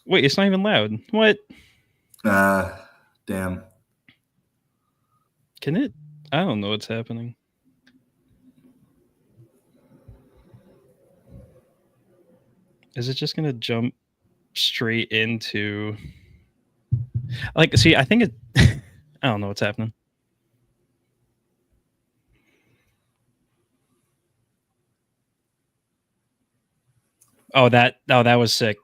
Wait, it's not even loud. What? Damn. Can it? I don't know what's happening. Is it just gonna jump straight into? Like, see, I think it. I don't know what's happening. Oh, that was sick.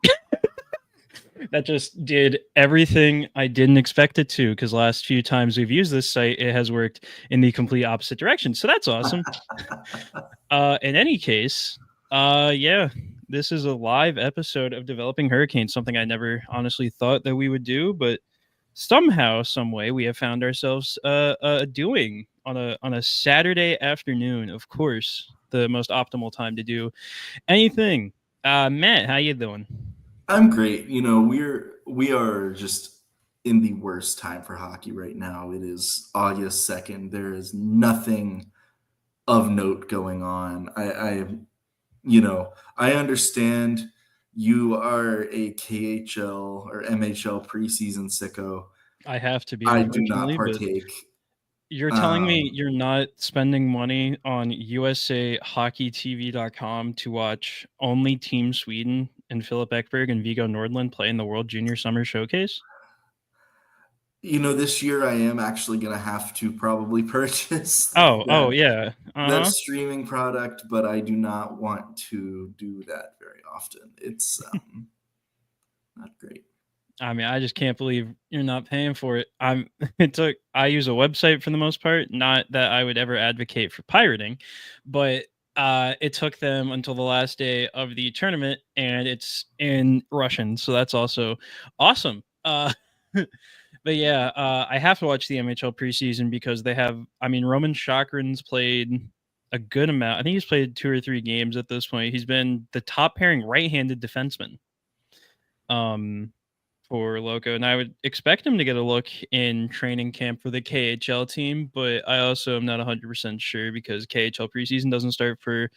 That just did everything I didn't expect it to, because last few times we've used this site, it has worked in the complete opposite direction. So that's awesome. In any case, yeah, this is a live episode of Developing Hurricanes, something I never honestly thought that we would do, but somehow, some way, we have found ourselves doing on a Saturday afternoon. Of course, the most optimal time to do anything. Matt, how you doing? I'm great. We are just in the worst time for hockey right now. It is August 2nd. There is nothing of note going on. I understand you are a KHL or MHL preseason sicko. I have to be, I do not unfortunately, but partake. you're telling me Um, you're not spending money on USAHockeyTV.com to watch only Team Sweden and Philip Ekberg and Vigo Nordland play in the World Junior Summer Showcase? this year I am actually going to have to probably purchase Oh, that yeah. that Uh-huh. streaming product, but I do not want to do that very often. It's not great. I mean, I just can't believe you're not paying for it. I use a website for the most part, not that I would ever advocate for pirating, but it took them until the last day of the tournament and it's in Russian, so that's also awesome. But yeah, I have to watch the MHL preseason because they have, I mean, Roman Chakrin's played a good amount. I think he's played 2 or 3 games at this point. He's been the top pairing right-handed defenseman. Um for Loco, and I would expect him to get a look in training camp for the KHL team, but I also am not 100% sure because KHL preseason doesn't start for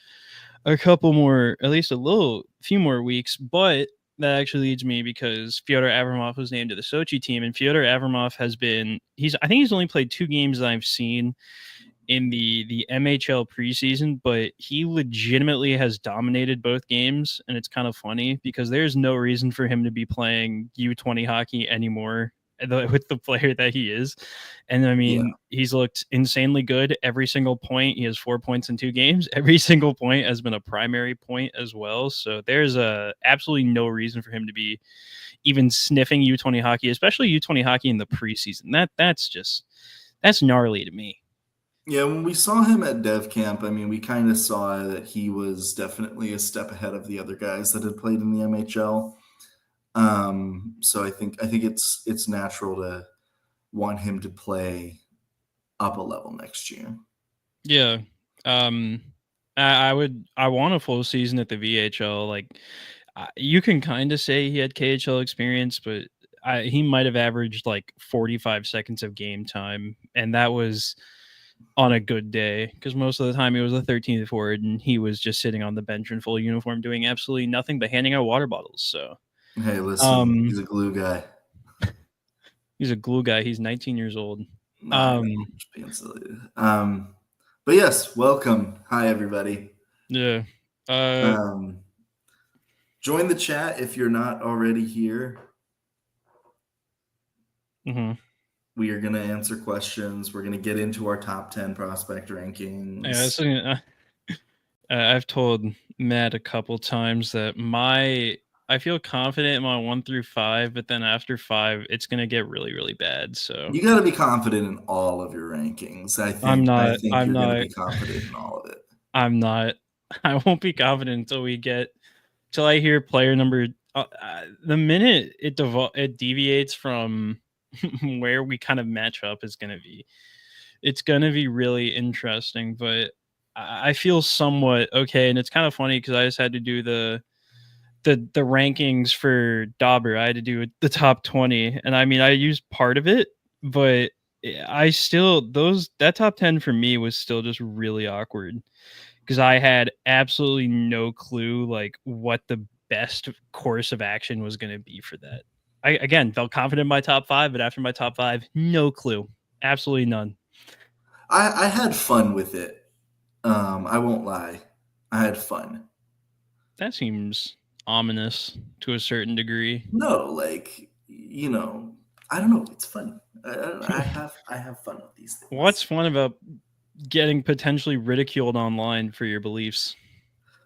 a couple more, at least a little few more weeks. But that actually leads me because Fyodor Avramov was named to the Sochi team, and Fyodor Avramov has been I think he's only played 2 games that I've seen in the MHL preseason, but he legitimately has dominated both games, and it's kind of funny because there's no reason for him to be playing U20 hockey anymore with the player that he is. And I Yeah. mean, he's looked insanely good every single point. He has 4 points in 2 games. Every single point has been a primary point as well. So there's absolutely no reason for him to be even sniffing U20 hockey, especially U20 hockey in the preseason. That's gnarly to me. Yeah, when we saw him at Dev Camp, I mean, we kind of saw that he was definitely a step ahead of the other guys that had played in the MHL. So I think it's natural to want him to play up a level next year. Yeah. Um I want a full season at the VHL. Like you can kind of say he had KHL experience, but he might have averaged like 45 seconds of game time, and that was on a good day because most of the time he was a 13th forward and he was just sitting on the bench in full uniform doing absolutely nothing but handing out water bottles. So Hey, listen, um he's a glue guy. he's a glue guy. He's 19 years old. Nah, I know, Um I'm just being silly. But yes, welcome. Hi, everybody. yeah. Uh Um, join the chat if you're not already here. mhm. We are going to answer questions. We're going to get into our top 10 prospect Yeah, rankings. I've told Matt a couple times that I feel confident in my 1 through 5, but then after 5, it's gonna get really, really bad. So You got to be confident in all of your rankings. I I'm think I not. think I'm you're going to not. be confident in all of it. I'm not. I won't be confident until we get till I hear player number. The minute it deviates from where we kind of match up is gonna be. It's gonna be really interesting, but I feel somewhat okay, and it's kind of funny because I just had to do the rankings for Dauber. I had to do the top 20, and I mean I used part of it, but I still those that top 10 for me was still just really awkward because I had absolutely no clue like what the best course of action was going to be for that. I again felt confident in my top 5, but after my top 5, no clue, absolutely none. I had fun with it. I won't lie. I had fun. That seems ominous to a certain degree. No, like, I don't know. It's fun. I have fun with these What's things. fun about getting potentially ridiculed online for your beliefs?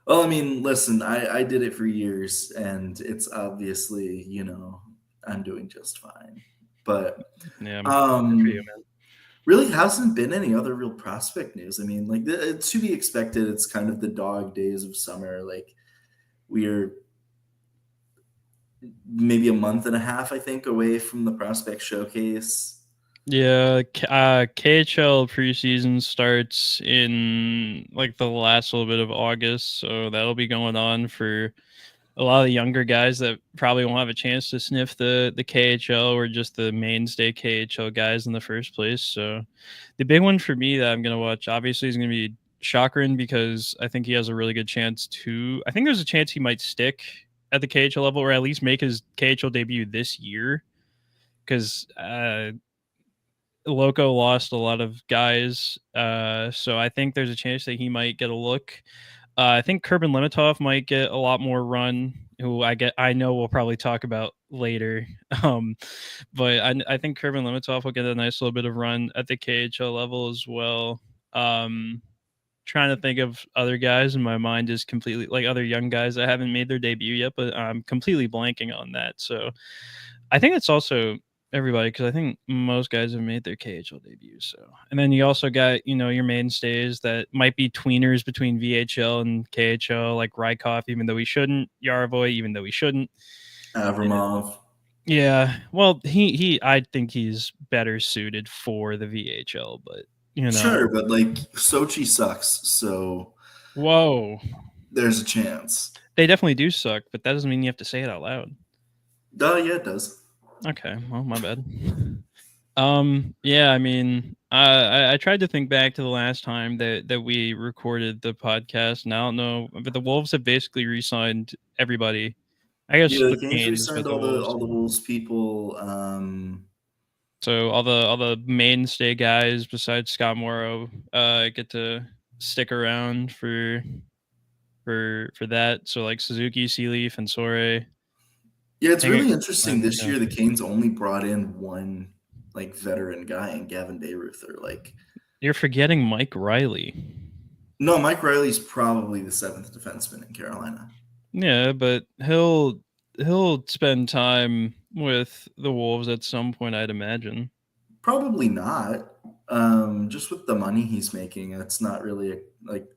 Well, I mean, listen, I did it for years, and it's obviously, I'm doing just fine. But Yeah, good for you, um, man. really hasn't been any other real prospect news. I mean, like, to be expected. It's kind of the dog days of summer. Like, we're maybe a month and a half, I think, away from the prospect showcase. Yeah, KHL preseason starts in like the last little bit of August, so that'll be going on for a lot of the younger guys that probably won't have a chance to sniff the KHL or just the mainstay KHL guys in the first place. So the big one for me that I'm gonna watch obviously is gonna be Chakrin because I think he has a really good chance to. I think there's a chance he might stick at the KHL level or at least make his KHL debut this year because Loco lost a lot of guys, so I think there's a chance that he might get a look. I think Kerbin Limitov might get a lot more run, who I know we'll probably talk about later. Um, but I think Kerbin Limitov will get a nice little bit of run at the KHL level as well. Trying to think of other guys, and my mind is completely like other young guys that haven't made their debut yet, but I'm completely blanking on that. So I think it's also everybody because I think most guys have made their KHL debuts. So, and then you also got your mainstays that might be tweeners between VHL and KHL, like Rykov, even though he shouldn't, Yarvoy, even though he shouldn't. And Avramov. yeah, well, he I think he's better suited for the VHL, but Sure, but like Sochi sucks, so whoa, there's a chance. they definitely do suck, but that doesn't mean you have to say it out loud. Duh, yeah, it does. Okay, well, my bad. Yeah, I mean, I tried to think back to the last time that we recorded the podcast, and I don't know, but the Wolves have basically re-signed everybody. I guess Yeah, the the Canes Canes, re-signed but the Wolves. all the Wolves people. So all the mainstay guys besides Scott Morrow get to stick around for that. So like Suzuki, Sealeaf, and Sore. Yeah, I it's think really interesting. and This year, the Canes only brought in one like veteran guy in Gavin Bayreuther. Like, you're forgetting Mike Riley. no, Mike Riley's probably the seventh defenseman in Carolina. Yeah, but he'll spend time with the Wolves at some point, I'd imagine. Probably not. Just with the money he's making, it's not really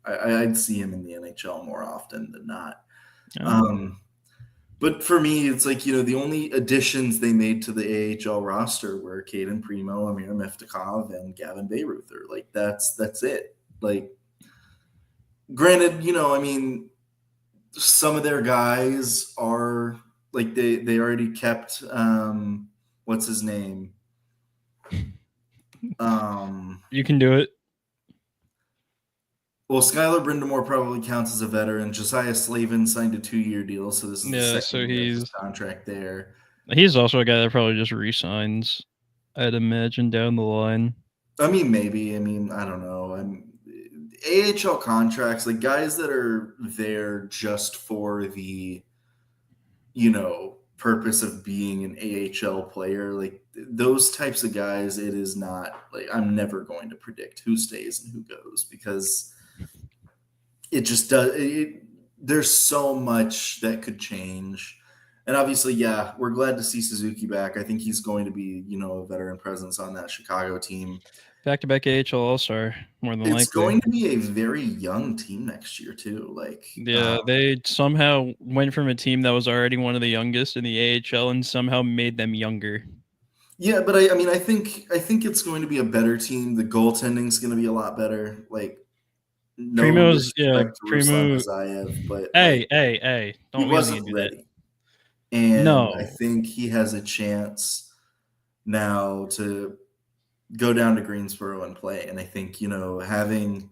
I'd see him in the NHL more often than not. Oh, Um, but for me, it's like the only additions they made to the AHL roster were Caden Primo, Amir Miftakov, and Gavin Bayreuther. Like that's it. Like, granted, I mean, some of their guys are like they already kept what's his name um you can do it. well, Skylar Brindamore probably counts as a veteran. Josiah Slavin signed a 2-year deal, so this is the Yeah, second so year of his contract there. he's also a guy that probably just resigns, I'd imagine, down the line. I mean, maybe. I mean, I don't know. AHL contracts, like guys that are there just for the, purpose of being an AHL player, like those types of guys, it is not like I'm never going to predict who stays and who goes because it just does. There's so much that could change. And obviously, yeah, we're glad to see Suzuki back. I think he's going to be, a veteran presence on that Chicago team. Back to back AHL All Star, more than It's likely. going to be a very young team next year too. Like, Yeah, they somehow went from a team that was already one of the youngest in the AHL and somehow made them younger. yeah, but I mean, I think it's going to be a better team. The goaltending is going to be a lot better. Like, no disrespect to Ruslan Primo. Mazayev, but like Hey! he Don't we don't need wasn't to do that. ready, and I No, think he has a chance now to go down to Greensboro and play. And I think, having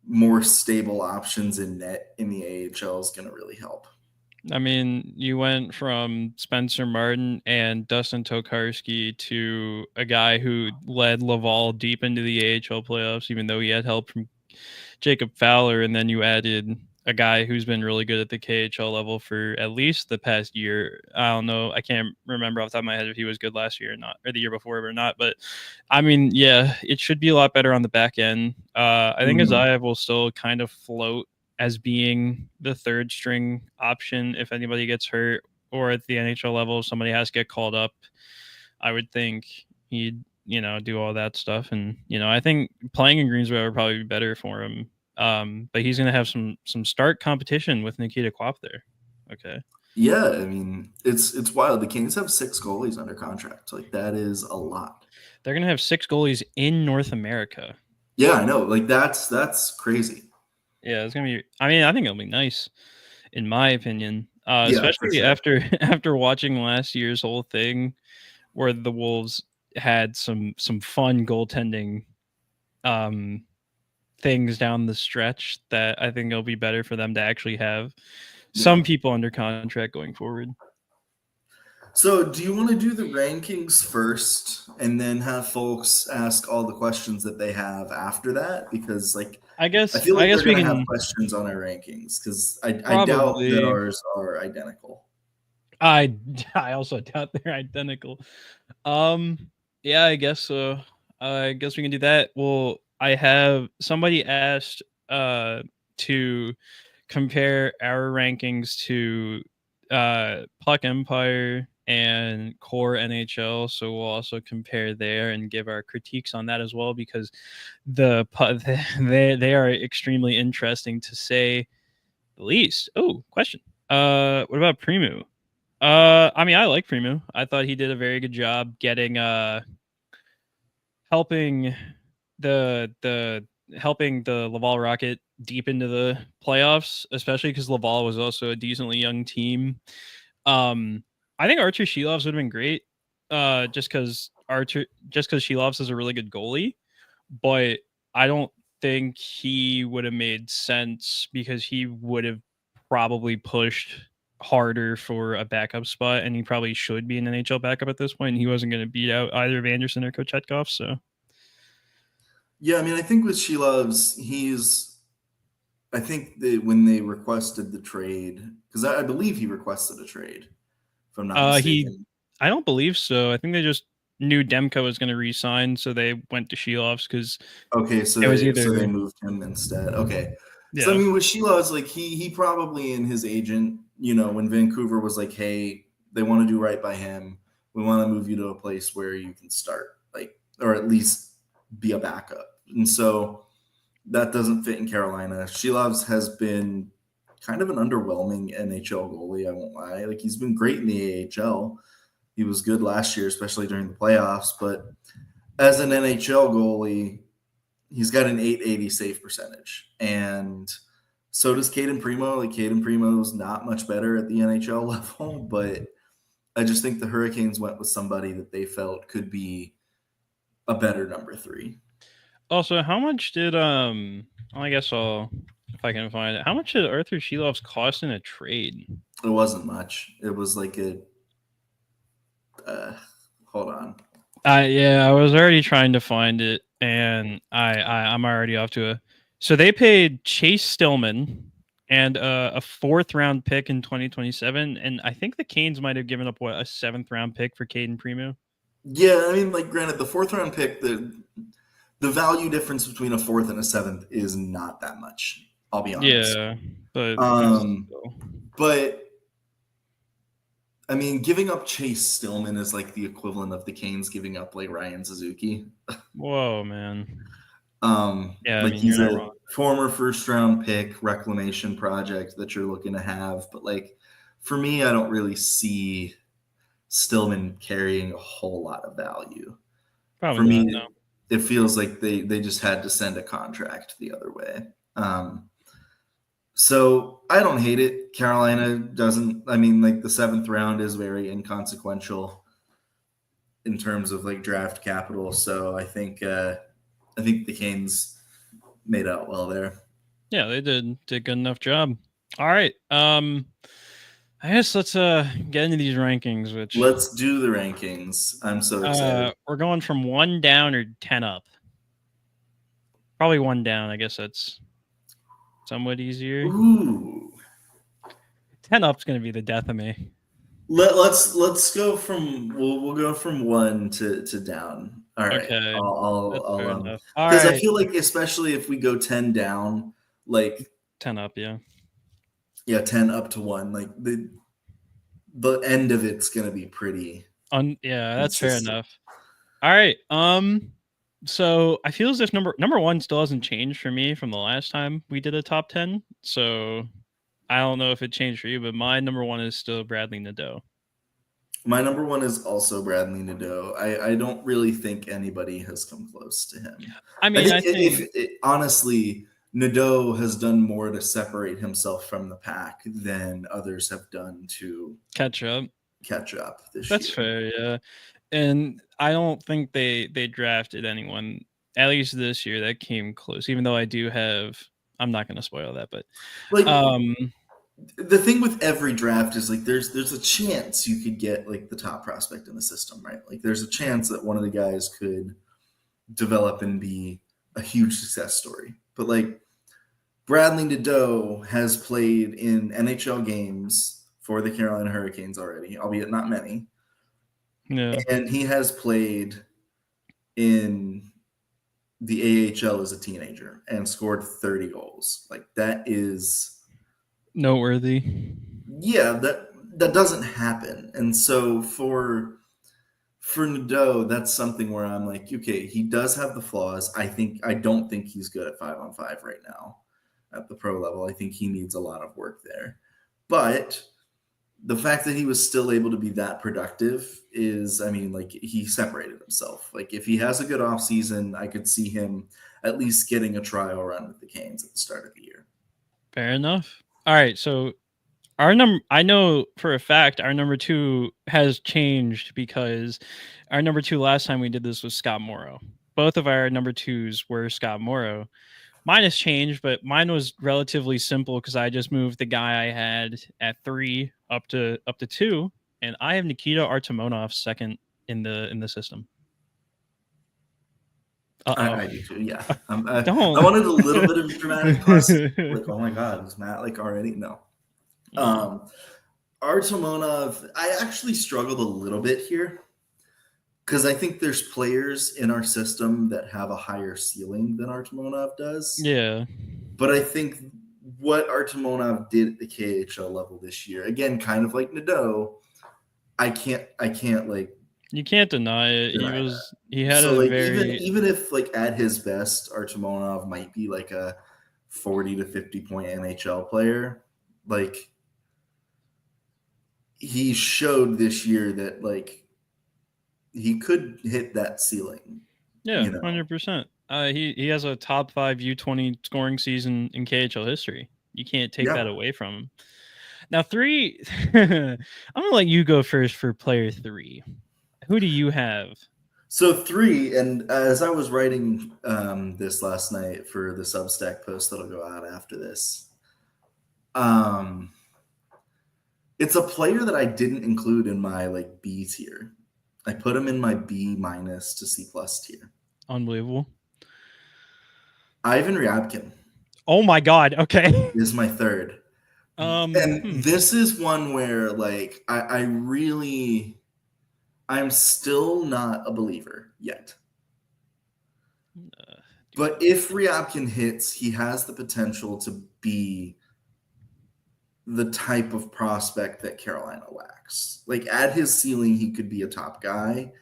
more stable options in net in the AHL is going to really help. I mean, you went from Spencer Martin and Dustin Tokarski to a guy who led Laval deep into the AHL playoffs, even though he had help from Jacob Fowler, and then you added a guy who's been really good at the KHL level for at least the past year. I don't know. I can't remember off the top of my head if he was good last year or not, or the year before or not. But I mean, yeah, it should be a lot better on the back end. I think Mhm. Azaev will still kind of float as being the third string option if anybody gets hurt or at the NHL level, if somebody has to get called up. I would think he'd do all that stuff, and I think playing in Greensboro would probably be better for him. But he's gonna have some start competition with Nikita Quap there. Okay, Yeah, I mean, it's wild. The Kings have 6 goalies under contract. Like, that is a lot. they're gonna have 6 goalies in North America. Yeah, I know. Like, that's crazy. Yeah, it's gonna be. I mean, I think it'll be nice, in my opinion, Yeah, for especially sure. after after watching last year's whole thing, where the Wolves had some fun goaltending um things down the stretch that I think it'll be better for them to actually have some Yeah. people under contract going forward. So, do you wanna do the rankings first and then have folks ask all the questions that they have after that? Because, like, I I guess feel I like guess they're we gonna have can questions on our rankings because I doubt that probably. ours are identical. I I also doubt they're identical. Um, yeah, I guess so. I guess we can do that. Well, I have somebody asked to compare our rankings to Puck Empire and Core NHL, so we'll also compare there and give our critiques on that as well because they are extremely interesting to say the least. Oh, question. What about Primo? I mean, I like Primo. I thought he did a very good job getting helping the helping the Laval Rocket deep into the playoffs, especially because Laval was also a decently young team. Um, I think Archer Shelovs would have been great, just because Shelovs is a really good goalie, but I don't think he would have made sense because he would have probably pushed harder for a backup spot, and he probably should be an NHL backup at this point. And he wasn't going to beat out either of Anderson or Kochetkov, so Yeah, I mean, I think with She Loves, I think that when they requested the trade, because I believe he requested a trade, if I'm not he mistaken. I don't believe so. I think they just knew Demko was going to resign, so they went to Shelovs because Okay, so it was they either moved him instead. Okay. So I yeah. mean with Sheila, it's like he probably and his agent, when Vancouver was like, hey, they want to do right by him. We want to move you to a place where you can start, like, or at least be a backup. And so that doesn't fit in Carolina. Shelovs has been kind of an underwhelming NHL goalie, I won't lie. Like, he's been great in the AHL. He was good last year, especially during the playoffs, but as an NHL goalie, he's got an 880 save percentage. And so does Caden Primo. Like, Caden Primo is not much better at the NHL level, but I just think the Hurricanes went with somebody that they felt could be a better number 3. Also, how much did well, I guess I'll if I can find it. How much did Arthur Shelovs cost in a trade? It wasn't much. It was like a uh, hold on. Yeah, I was already trying to find it, and I'm already off to a. So they paid Chase Stillman and a fourth round pick in 2027, and I think the Canes might have given up a seventh round pick for Caden Primo. Yeah, I mean, like, granted, the fourth round pick, the value difference between a fourth and a seventh is not that much. I'll be honest. Yeah, but Um, still. but I mean, giving up Chase Stillman is like the equivalent of the Canes giving up like Ryan Suzuki. Whoa, man. Yeah, I Like, mean you're he's not a wrong. former first round pick reclamation project that you're looking to have. But like, for me, I don't really see Stillman carrying a whole lot of value. For Probably not. me, it feels like they just had to send a contract the other way. So I don't hate it. Carolina doesn't. I mean, like, the seventh round is very inconsequential in terms of like draft capital. So I think the Canes made out well there. Yeah, they did a good enough job. All right. I guess let's get into these rankings, which Let's do the rankings. I'm so excited. we're going from 1 down or 10 up. Probably 1 down. I guess that's somewhat easier. Ooh. 10 up's gonna be the death of me. Let's go from we'll go from 1 to down. All right. Okay, that's fair I'll enough. All because I right, feel like especially if we go 10 down, like 10 up, yeah. yeah, 10 up to 1, like the end of it's gonna be pretty Yeah, that's fair consistent. enough. All right. So I feel as if number one still hasn't changed for me from the last time we did a top 10. So I don't know if it changed for you, but my number one is still Bradley Nadeau. My number 1 is also Bradley Nadeau. I don't really think anybody has come close to him. I I mean, think I think honestly, Nadeau has done more to separate himself from the pack than others have done to catch up. catch up this That's year. fair, yeah. And I don't think they drafted anyone at least this year that came close. Even though I do have, I'm not going to spoil that, but Like um, the thing with every draft is like there's a chance you could get like the top prospect in the system, right? Like there's a chance that one of the guys could develop and be a huge success story. But like Bradley Nadeau has played in NHL games for the Carolina Hurricanes already, albeit not many. yeah, And he has played in the AHL as a teenager and scored 30 goals. Like that is noteworthy. yeah, that doesn't happen. And so for Nadeau, that's something where I'm like, okay, he does have the flaws. I don't think he's good at 5-on-5 right now at the pro level. I think he needs a lot of work there. But the fact that he was still able to be that productive is, I mean, like he separated himself. Like if he has a good offseason, I could see him at least getting a trial run with the Canes at the start of the year. Fair enough. All right, so I know for a fact our number two has changed because our number two last time we did this was Scott Morrow. Both of our number twos were Scott Morrow. Mine has changed, but mine was relatively simple because I just moved the guy I had at 3 up to 2, and I have Nikita Artemonov second in the system. I do too. Yeah, I Don't. wanted a little bit of dramatic pause. Like, oh my god, is Matt like already? No. Artemonov, I actually struggled a little bit here because I think there's players in our system that have a higher ceiling than Artemonov does. Yeah. But I think what Artemonov did at the KHL level this year, again, kind of like Nadeau, I can't like You can't deny it. He had so a like very even if like at his best, Artemonov might be like a 40 to 50 point NHL player, like he showed this year that like he could hit that ceiling. yeah, You know, 100%. He has a top 5 U20 scoring season in KHL history. You can't take that yeah. away from him. Now 3 I'm going to let you go first for player 3. Who do you have? So 3, and as I was writing this last night for the Substack post that'll go out after this, it's a player that I didn't include in my like B tier. I put him in my B minus to C plus tier. Unbelievable. Ivan Ryabkin Oh my god. Okay. is my third. And Hmm. this is one where like I'm still not a believer yet. But if Ryabkin hits, he has the potential to be the type of prospect that Carolina lacks. Like at his ceiling, he could be a top guy.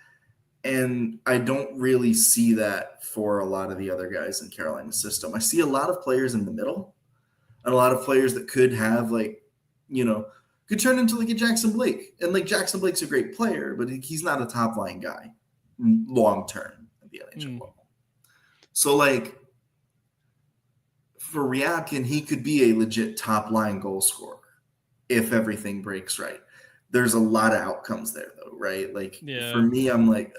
And I don't really see that for a lot of the other guys in Carolina's system. I see a lot of players in the middle and a lot of players that could have like, could turn into like a Jackson Blake. And like Jackson Blake's a great player, but he's not a top line guy long term at the NHL level. So like for Ryabkin, he could be a legit top line goal scorer if everything breaks right. There's a lot of outcomes there though, right? Like for me, I'm like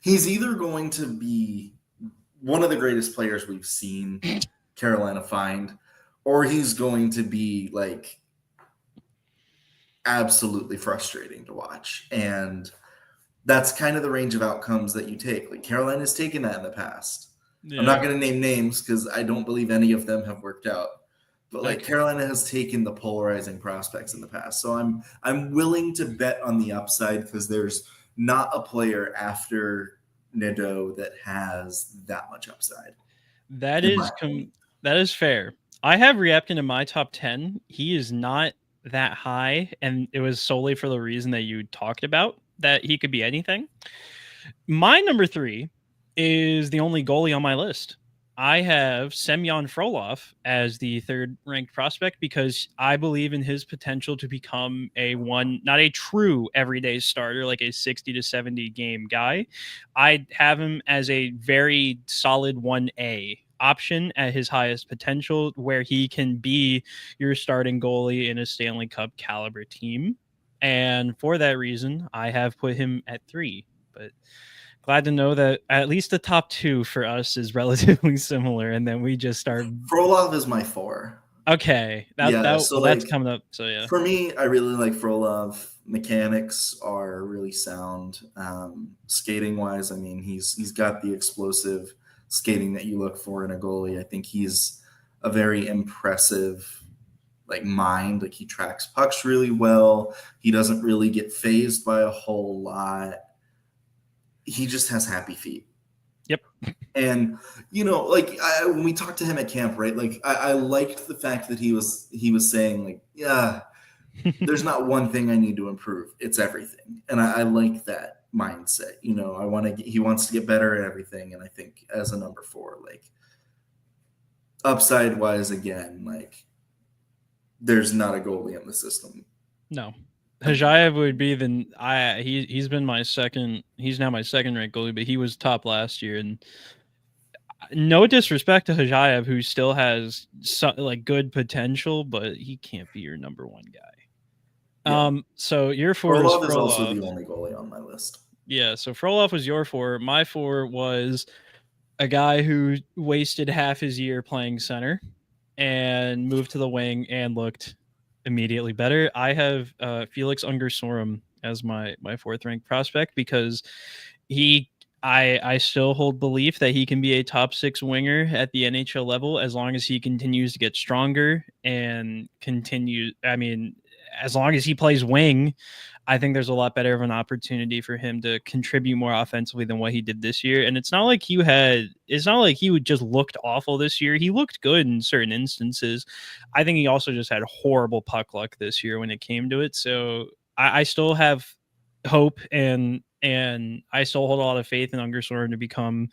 he's either going to be one of the greatest players we've seen Carolina find, or he's going to be like absolutely frustrating to watch. And that's kind of the range of outcomes that you take. Like Carolina's taken that in the past. I'm Yeah. not going to name names because I don't believe any of them have worked out. But like Okay. Carolina has taken the polarizing prospects in the past, so I'm willing to bet on the upside because there's not a player after Nadeau that has that much upside, That in my is opinion. that is fair. I have Ryabkin in my top 10. He is not that high, and it was solely for the reason that you talked about, that he could be anything. My number 3 is the only goalie on my list. I have Semyon Frolov as the third ranked prospect because I believe in his potential to become not a true everyday starter, like a 60 to 70 game guy. I have him as a very solid 1A option at his highest potential, where he can be your starting goalie in a Stanley Cup caliber team. And for that reason, I have put him at 3. But glad to know that at least the top 2 for us is relatively similar, and then we just start. Frolov is my 4. Okay, Yeah, so that's like coming up. So yeah, for me, I really like Frolov. Mechanics are really sound. Skating wise, I mean, he's got the explosive skating that you look for in a goalie. I think he's a very impressive like mind. Like he tracks pucks really well. He doesn't really get phased by a whole lot. He just has happy feet. yep. And like when we talked to him at camp, right? Like I liked the fact that he was saying like, yeah, there's not one thing I need to improve. It's everything. And I like that mindset. He wants to get better at everything. And I think as a number 4, like upside wise, again, like there's not a goalie in the system. No, Hajayev would be he's been my second. He's now my second ranked goalie, but he was top last year. And no disrespect to Hajayev, who still has like good potential, but he can't be your number 1 guy. Yeah. So your 4 is Frolov is also Frolov. the only goalie on my list. Yeah, so Frolov was your 4. My 4 was a guy who wasted half his year playing center and moved to the wing and looked immediately better. I have Felix Ungersorum as my fourth ranked prospect because he I still hold belief that he can be a top 6 winger at the NHL level as long as he continues to get stronger and as long as he plays wing. I think there's a lot better of an opportunity for him to contribute more offensively than what he did this year. And it's not like he would just looked awful this year. He looked good in certain instances. I think he also just had horrible puck luck this year when it came to it. So I still have hope, and I still hold a lot of faith in Ungersoren to become,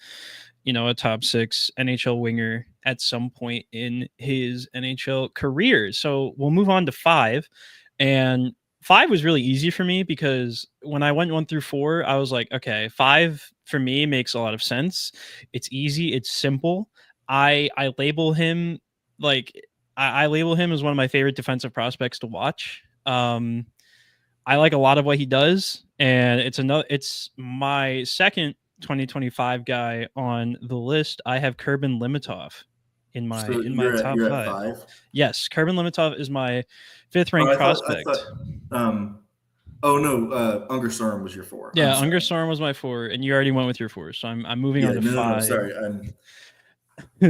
a top 6 NHL winger at some point in his NHL career. So we'll move on to 5. And 5 was really easy for me because when I went 1 through 4, I was like, okay, 5 for me makes a lot of sense. It's easy, it's simple. I label him like I label him as one of my favorite defensive prospects to watch. I like a lot of what he does, and it's my second 2025 guy on the list. I have Kerbin Limitov in my So top you're at 5. 5. Yes, Kerbin Limitov is my 5th Oh, ranked I thought. prospect. Oh no, Ungersoren was your 4. I'm Yeah, sorry. Ungersoren was my 4, and you already went with your 4, so I'm moving Yeah, on to no. 5. Sorry.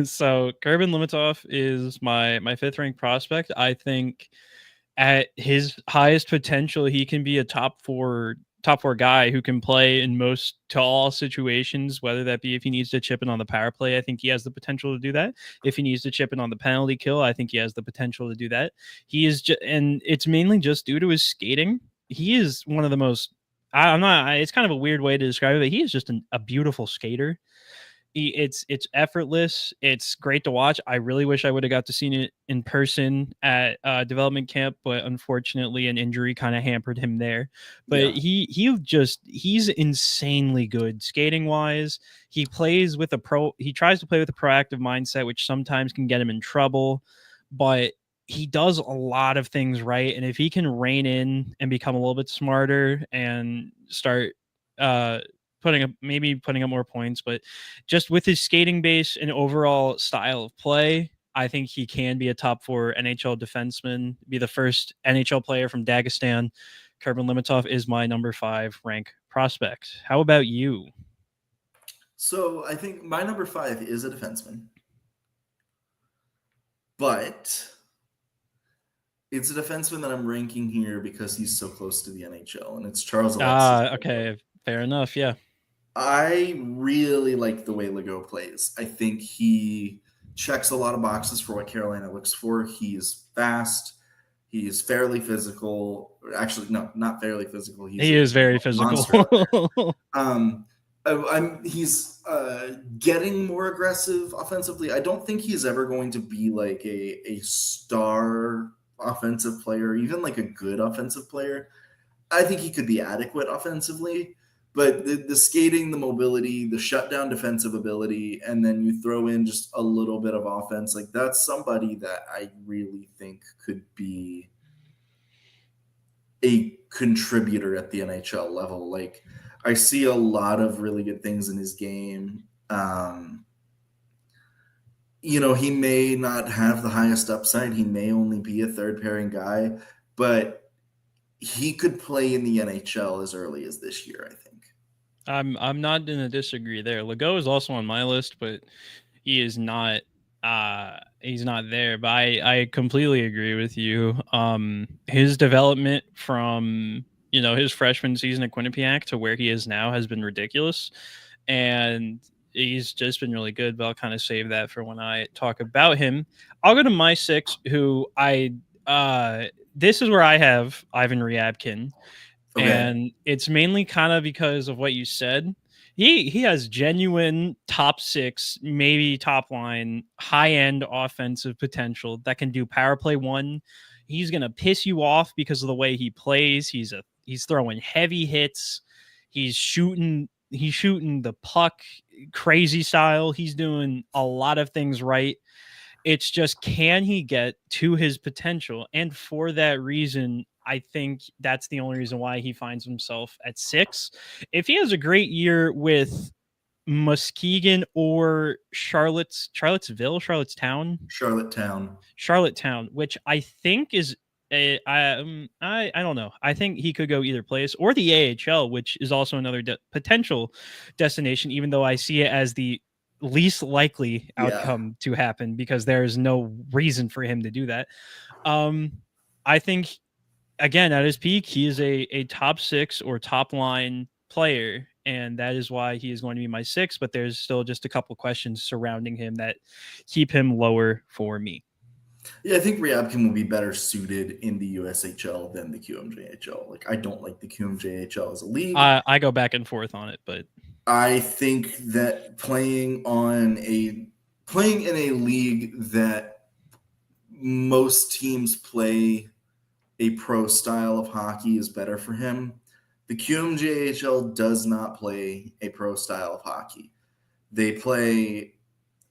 So Kerbin Limitov is my 5th ranked prospect. I think at his highest potential, he can be a top four guy who can play in most to all situations, whether that be if he needs to chip in on the power play. I think he has the potential to do that. If he needs to chip in on the penalty kill, I think he has the potential to do that. He is and it's mainly just due to his skating. He is one of the most. I'm not. It's kind of a weird way to describe it, but he is just a beautiful skater. It's effortless. It's great to watch. I really wish I would have got to seen it in person at development camp, but unfortunately, an injury kind of hampered him there. But Yeah. he's insanely good skating wise. He plays with He tries to play with a proactive mindset, which sometimes can get him in trouble, but he does a lot of things right. And if he can rein in and become a little bit smarter and start putting up more points, but just with his skating base and overall style of play, I think he can be a top 4 NHL defenseman, be the first NHL player from Dagestan. Kervin Limitov is my number 5 rank prospect. How about you? So I think my number 5 is a defenseman, but it's a defenseman that I'm ranking here because he's so close to the NHL, and it's Charles Alexis. Okay, fair enough. Yeah, I really like the way Legault plays. I think he checks a lot of boxes for what Carolina looks for. He's fast. He's fairly physical. Actually, no, not fairly physical. He is very physical. He's getting more aggressive offensively. I don't think he's ever going to be like a star offensive player, even like a good offensive player. I think he could be adequate offensively, but the skating, the mobility, the shutdown defensive ability, and then you throw in just a little bit of offense, like that's somebody that I really think could be a contributor at the NHL level. Like I see a lot of really good things in his game. He may not have the highest upside. He may only be a third pairing guy, but he could play in the NHL as early as this year, I think. I'm not going to disagree there. Legault is also on my list, but he is not he's not there. But I completely agree with you. His development from his freshman season at Quinnipiac to where he is now has been ridiculous, and he's just been really good. But I'll kind of save that for when I talk about him. I'll go to my 6, who this is where I have Ivan Ryabkin. Okay. And it's mainly kind of because of what you said. He has genuine top 6, maybe top line, high end offensive potential that can do power play 1. He's gonna piss you off because of the way he plays. He's throwing heavy hits. He's shooting the puck crazy style. He's doing a lot of things right. It's just, can he get to his potential? And for that reason, I think that's the only reason why he finds himself at 6. If he has a great year with Muskegon or Charlottetown, which I think is I don't know. I think he could go either place, or the AHL, which is also another potential destination, even though I see it as the least likely outcome to happen because there's no reason for him to do that. I think, again, at his peak, he is a top 6 or top line player, and that is why he is going to be my 6, but there's still just a couple questions surrounding him that keep him lower for me. Yeah, I think Ryabkin will be better suited in the USHL than the QMJHL. Like, I don't like the QMJHL as a league. I go back and forth on it, but I think that playing in a league that most teams play a pro style of hockey is better for him. The QMJHL does not play a pro style of hockey. They play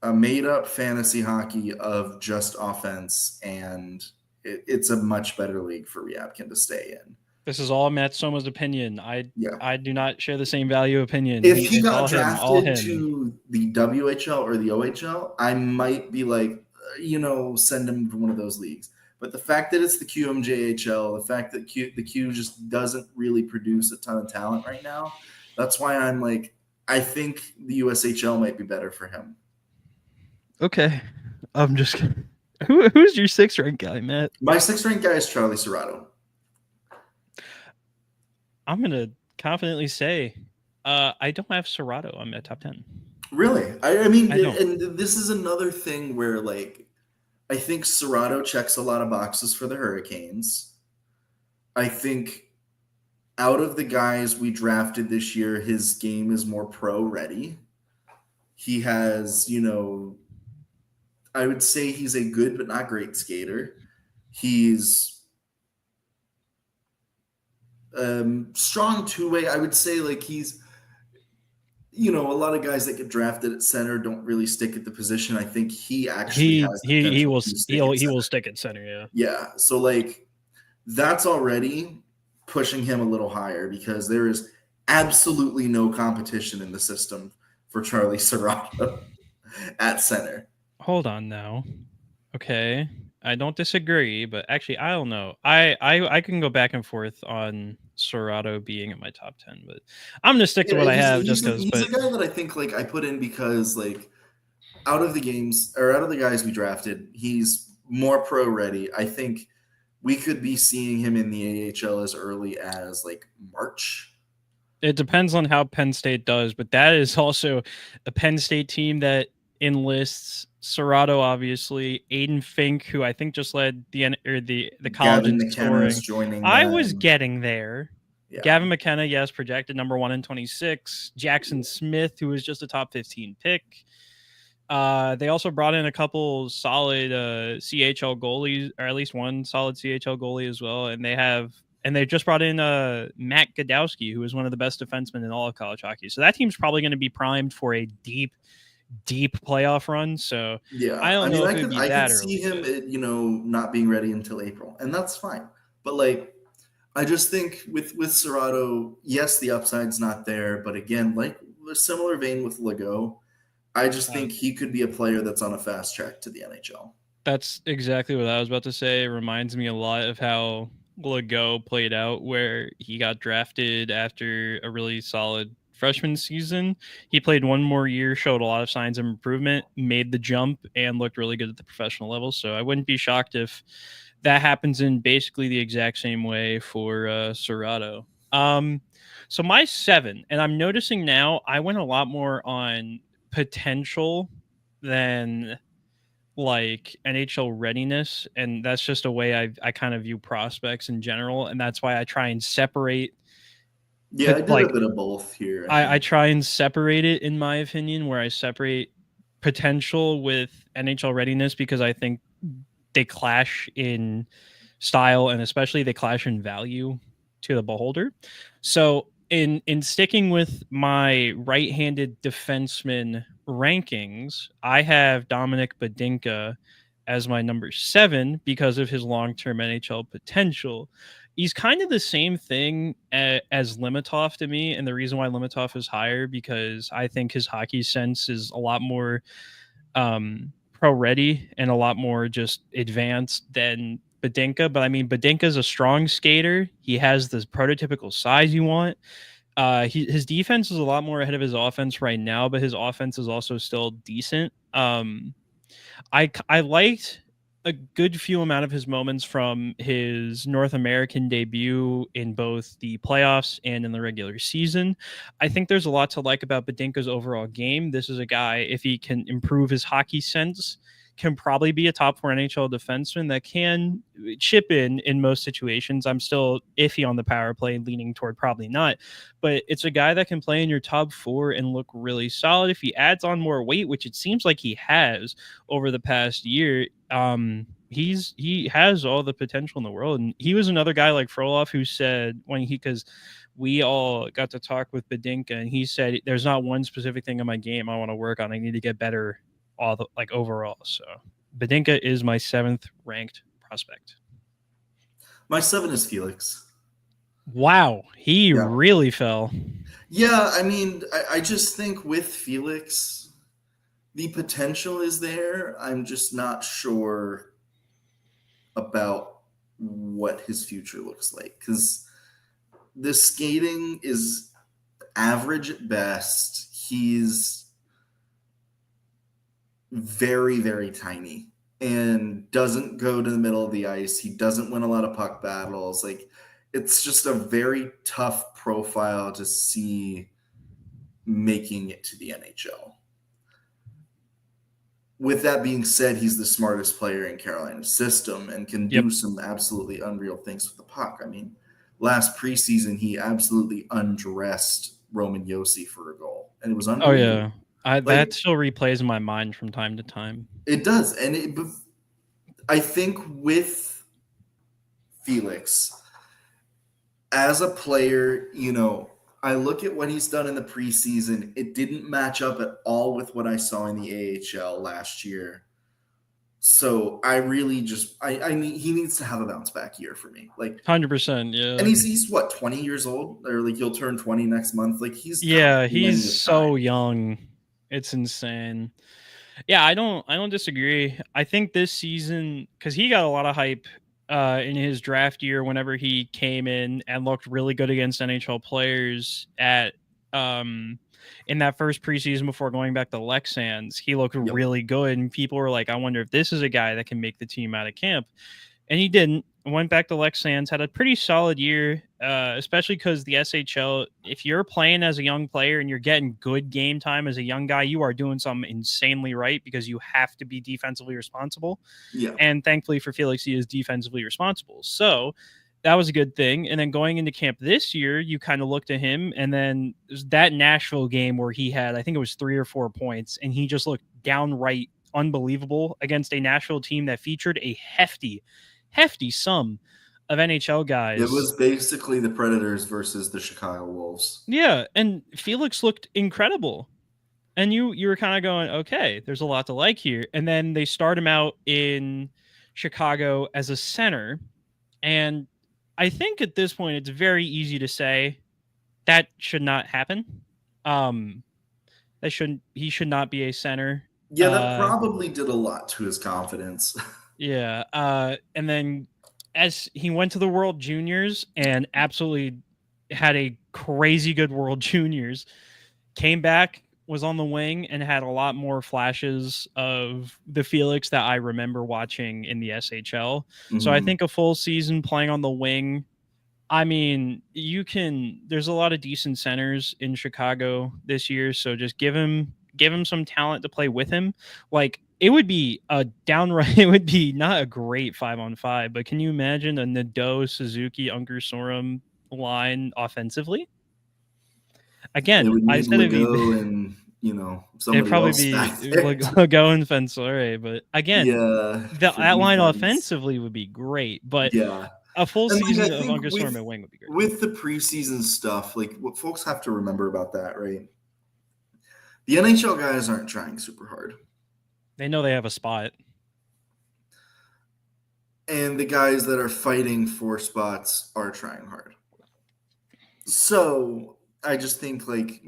a made-up fantasy hockey of just offense, and it's a much better league for Ryabkin to stay in. This is all Matt Soma's opinion. I do not share the same value opinion. If he got drafted to the WHL or the OHL, I might be like, send him to one of those leagues. But the fact that it's the QMJHL, the fact that the Q just doesn't really produce a ton of talent right now, that's why I'm like, I think the USHL might be better for him. Okay. I'm just who's your 6th ranked guy, Matt? My 6th ranked guy is Charlie Serrato. I'm going to confidently say I don't have Serrato on my top 10. Really? I mean, and this is another thing where, like, I think Serrato checks a lot of boxes for the Hurricanes. I think out of the guys we drafted this year, his game is more pro ready. He has, I would say he's a good but not great skater. He's strong two-way. I would say, like, he's, a lot of guys that get drafted at center don't really stick at the position. I think he actually he will stick at center. Yeah. Yeah. So, like, that's already pushing him a little higher because there is absolutely no competition in the system for Charlie Serrato at center. Hold on now. Okay. I don't disagree, but actually I don't know. I can go back and forth on Serato being in my top 10, but I'm gonna stick to Yeah, what I he's have just he's a, because. he's But a guy that I think like I put in because like out of the games or out of the guys we drafted, he's more pro ready. I think we could be seeing him in the AHL as early as like March. it depends on how Penn State does, but that is also a Penn State team that enlists Serato, obviously, Aiden Fink, who I think just led the college Gavin in McKenna is scoring. joining I was them. getting there. Yeah, Gavin McKenna, yes, projected number 1 in 26. Jackson Smith, who was just a top 15 pick. They also brought in a couple solid CHL goalies, or at least one solid CHL goalie as well. And they just brought in Matt Godowski, who is one of the best defensemen in all of college hockey. So that team's probably going to be primed for a deep, deep playoff run. So yeah. I I don't know mean, if it would be I could that see early, him, but not being ready until April, and that's fine. But like, I just think with Serato, yes, the upside's not there, but again, like a similar vein with Legault, I just uh, think he could be a player that's on a fast track to the NHL. that's exactly what I was about to say. It reminds me a lot of how Legault played out, where he got drafted after a really solid freshman season. He played one more year, showed a lot of signs of improvement, made the jump, and looked really good at the professional level. So I wouldn't be shocked if that happens in basically the exact same way for Serato. So my 7, and I'm noticing now I went a lot more on potential than like NHL readiness, and that's just a way I kind of view prospects in general, and that's why I try and separate Yeah, I did a like bit of both here, I I think. try and separate it in my opinion, where I separate potential with NHL readiness because I think they clash in style and especially they clash in value to the beholder. So in sticking with my right-handed defenseman rankings, I have Dominic Badinka as my number 7 because of his long-term NHL potential. He's kind of the same thing as Limitov to me, and the reason why Limitov is higher because I think his hockey sense is a lot more pro ready and a lot more just advanced than Badinka. But I mean, Badinka's a strong skater. He has the prototypical size you want. His defense is a lot more ahead of his offense right now, but his offense is also still decent. I liked a good few amount of his moments from his North American debut in both the playoffs and in the regular season. I think there's a lot to like about Badinka's overall game. This is a guy, if he can improve his hockey sense, can probably be a top 4 NHL defenseman that can chip in most situations. I'm still iffy on the power play, leaning toward probably not, but it's a guy that can play in your top 4 and look really solid if he adds on more weight, which it seems like he has over the past year. He has all the potential in the world, and he was another guy like Frolov who said when he because we all got to talk with Badinka, and he said there's not one specific thing in my game I want to work on. I need to get better all the like overall. So Badinka is my 7th ranked prospect. My 7 is Felix. Wow, he Yeah. really fell. Yeah, I mean, I just think with Felix, the potential is there. I'm just not sure about what his future looks like because the skating is average at best. He's very, very tiny and doesn't go to the middle of the ice. He doesn't win a lot of puck battles. Like, it's just a very tough profile to see making it to the NHL. With that being said, he's the smartest player in Carolina's system and can Yep. do some absolutely unreal things with the puck. I mean, last preseason, he absolutely undressed Roman Yossi for a goal, and it was Oh unbelievable. yeah. I Like, that still replays in my mind from time to time. it does. And I think with Felix, as a player, I look at what he's done in the preseason. It didn't match up at all with what I saw in the AHL last year. So I really just I need he needs to have a bounce back year for me. Like, 100%. and Yeah. he's what, 20 years old, or like he'll turn 20 next month. Like, he's got Yeah, he's plenty of so time. young. It's insane. Yeah, I don't disagree. I think this season, because he got a lot of hype in his draft year whenever he came in and looked really good against NHL players at in that first preseason before going back to Lexans. He looked Yep. really good, and people were like, I wonder if this is a guy that can make the team out of camp. And he didn't. Went back to Lex Sands, had a pretty solid year, especially because the SHL, if you're playing as a young player and you're getting good game time as a young guy, you are doing something insanely right because you have to be defensively responsible. Yeah. And thankfully for Felix, he is defensively responsible. So that was a good thing. And then going into camp this year, you kind of looked at him, and then that Nashville game where he had, I think it was 3 or 4 points, and he just looked downright unbelievable against a Nashville team that featured a hefty sum of NHL It guys. was basically the Predators versus the Chicago Wolves. Yeah, and Felix looked incredible. And you were kind of going, okay, there's a lot to like here. And then they start him out in Chicago as a center. And I think at this point it's very easy to say that should not happen. Um he should not be a center. Yeah, that Uh probably did a lot to his confidence. yeah. And then as he went to the World Juniors and absolutely had a crazy good World Juniors, came back, was on the wing, and had a lot more flashes of the Felix that I remember watching in the SHL. So I Mhm. think a full season playing on the wing. I mean, there's a lot of decent centers in Chicago this year, so just give him some talent to play with him. Like it would be a downright it would be not a great 5-on-5, but can you imagine a Nadeau, Suzuki, Unger Sorum line offensively? It Again, would I need said it'd be Legault and, it'd somebody probably else be back there. Go and Fensore, but again, Yeah, for that line defense. offensively would be great, but Yeah. a full And, like, season I of think Unger Sorum at wing would be great. with the preseason stuff, like, what folks have to remember about that, right? The NHL guys aren't trying super hard. They know they have a spot. And the guys that are fighting for spots are trying hard. So, I just think, like,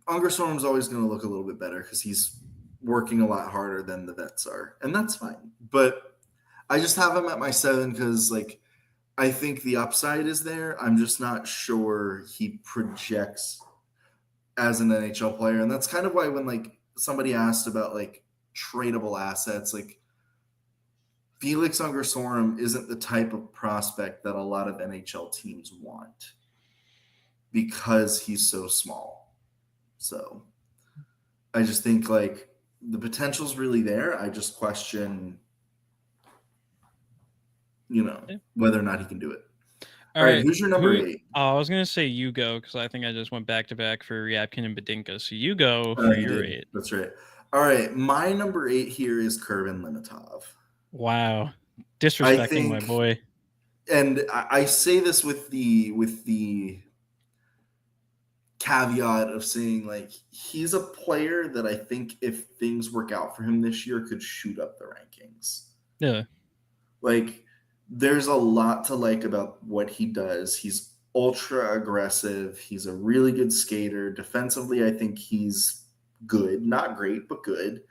Unger Storm's always going to look a little bit better because he's working a lot harder than the vets are, and that's fine. But I just have him at my 7 because, like, I think the upside is there. I'm just not sure he projects as an NHL player, and that's kind of why when like somebody asked about like tradable assets, like Felix Unger Sorum isn't the type of prospect that a lot of NHL teams want because he's so small. So I just think like the potential's really there. I just question, Yeah. whether or not he can do it. All All right, right, who's your number who? 8? I was gonna say you go because I think I just went back to back for Ryabkin and Badinka. So you go Oh, for you your did. 8. That's right. All right, my number 8 here is Kervin Limitov. Wow, I disrespecting my think, boy. and I say this with the caveat of saying like he's a player that I think if things work out for him this year could shoot up the rankings. Yeah, Like there's a lot to like about what he does. He's ultra aggressive. He's a really good skater. Defensively, I think he's good, not great, but good.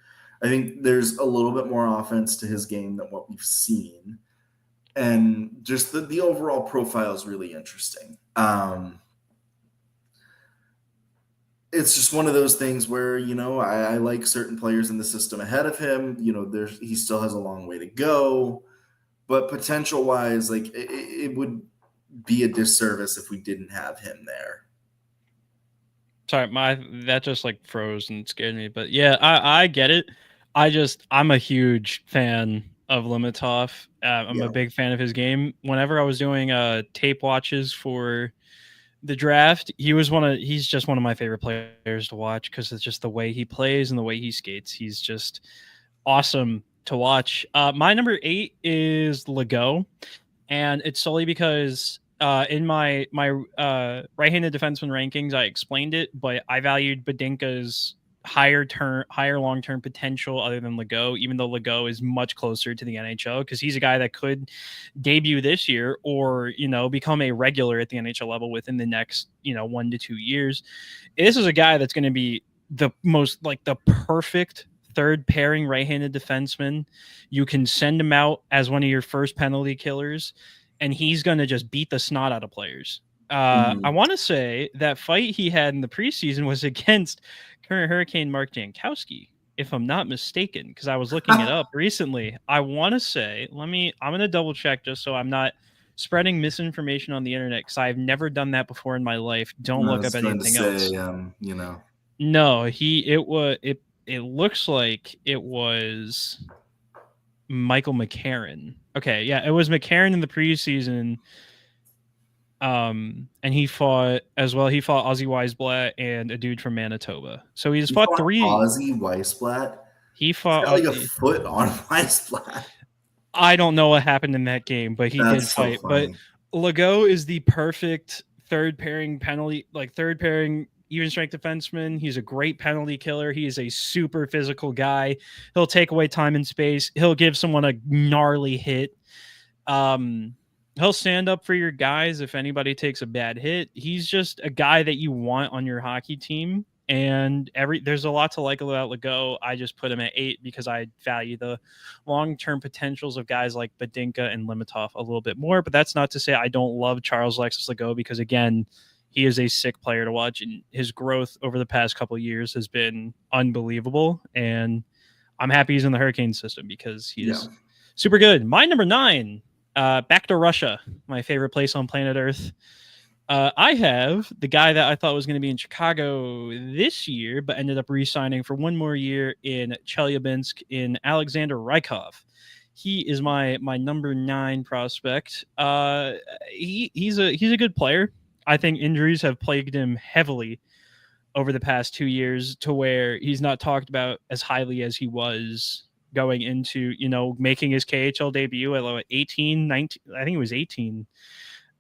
I think there's a little bit more offense to his game than what we've seen. And just the overall profile is really interesting. It's just one of those things where I like certain players in the system ahead of him. He still has a long way to go, but potential wise, like it would be a disservice if we didn't have him there. sorry, that just like froze and scared me. But yeah, I get it. I'm a huge fan of Limitov. I'm a Yeah, big fan of his game. Whenever I was doing tape watches for the draft, he's just one of my favorite players to watch because it's just the way he plays and the way he skates. He's just awesome to watch. My number 8 is Legault, and it's solely because in my right-handed defenseman rankings, I explained it, but I valued Badinka's higher long-term potential other than Legault, even though Legault is much closer to the NHL because he's a guy that could debut this year or become a regular at the NHL level within the next 1 to 2 years. This is a guy that's going to be the most like the perfect third pairing right-handed defenseman. You can send him out as one of your first penalty killers, and he's going to just beat the snot out of players. I want to say that fight he had in the preseason was against current Hurricane Mark Jankowski, if I'm not mistaken, because I was looking it up recently. I want to say, I'm going to double check just so I'm not spreading misinformation on the internet, because I've never done that before in my life. Don't look up anything else. You know. No, it looks like it was Michael McCarron. Okay, yeah, it was McCarron in the preseason. And he fought as well. He fought Ozzy Weisblatt and a dude from Manitoba. So he fought three. Ozzy Weisblatt. He fought like a foot on Weisblatt. I don't know what happened in that game, but he did fight. But Legault is the perfect third pairing even strength defenseman. He's a great penalty killer. He is a super physical guy. He'll take away time and space. He'll give someone a gnarly hit. He'll stand up for your guys if anybody takes a bad hit. He's just a guy that you want on your hockey team. And there's a lot to like about Legault. I just put him at 8 because I value the long-term potentials of guys like Badinka and Limitov a little bit more. But that's not to say I don't love Charles Alexis Legault, because again, he is a sick player to watch, and his growth over the past couple of years has been unbelievable. And I'm happy he's in the Hurricane system because he's super good. My number 9, back to Russia, my favorite place on planet Earth. I have the guy that I thought was going to be in Chicago this year, but ended up re-signing for one more year in Chelyabinsk, in Alexander Rykov. He is my number 9 prospect. He's a good player. I think injuries have plagued him heavily over the past 2 years, to where he's not talked about as highly as he was going into, making his KHL debut at 18, 19, I think it was 18.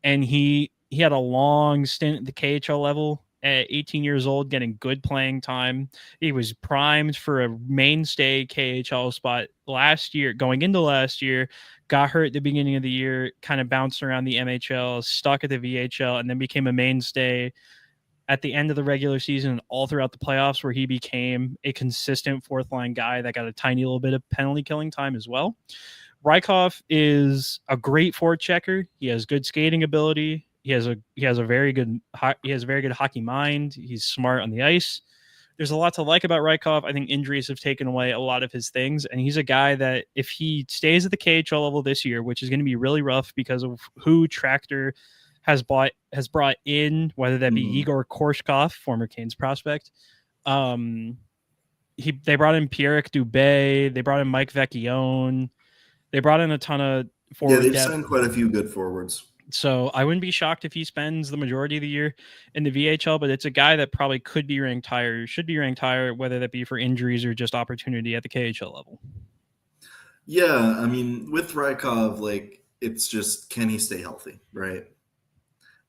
And he had a long stint at the KHL level at 18 years old, getting good playing time. He was primed for a mainstay KHL spot going into last year, got hurt at the beginning of the year, kind of bounced around the MHL, stuck at the VHL, and then became a mainstay at the end of the regular season and all throughout the playoffs, where he became a consistent fourth line guy that got a tiny little bit of penalty killing time as well. Rykov is a great forechecker. He has good skating ability. He has a very good hockey mind. He's smart on the ice. There's a lot to like about Rykov. I think injuries have taken away a lot of his things, and he's a guy that if he stays at the KHL level this year, which is going to be really rough because of who Tractor has brought in, whether that be Igor Korshkov, former Canes prospect. They brought in Pierre Dubé. They brought in Mike Vecchione. They brought in a ton of forward depth. They've signed quite a few good forwards. So I wouldn't be shocked if he spends the majority of the year in the VHL, but it's a guy that probably should be ranked higher, whether that be for injuries or just opportunity at the KHL level. Yeah, I mean, with Rykov, it's just, can he stay healthy, right?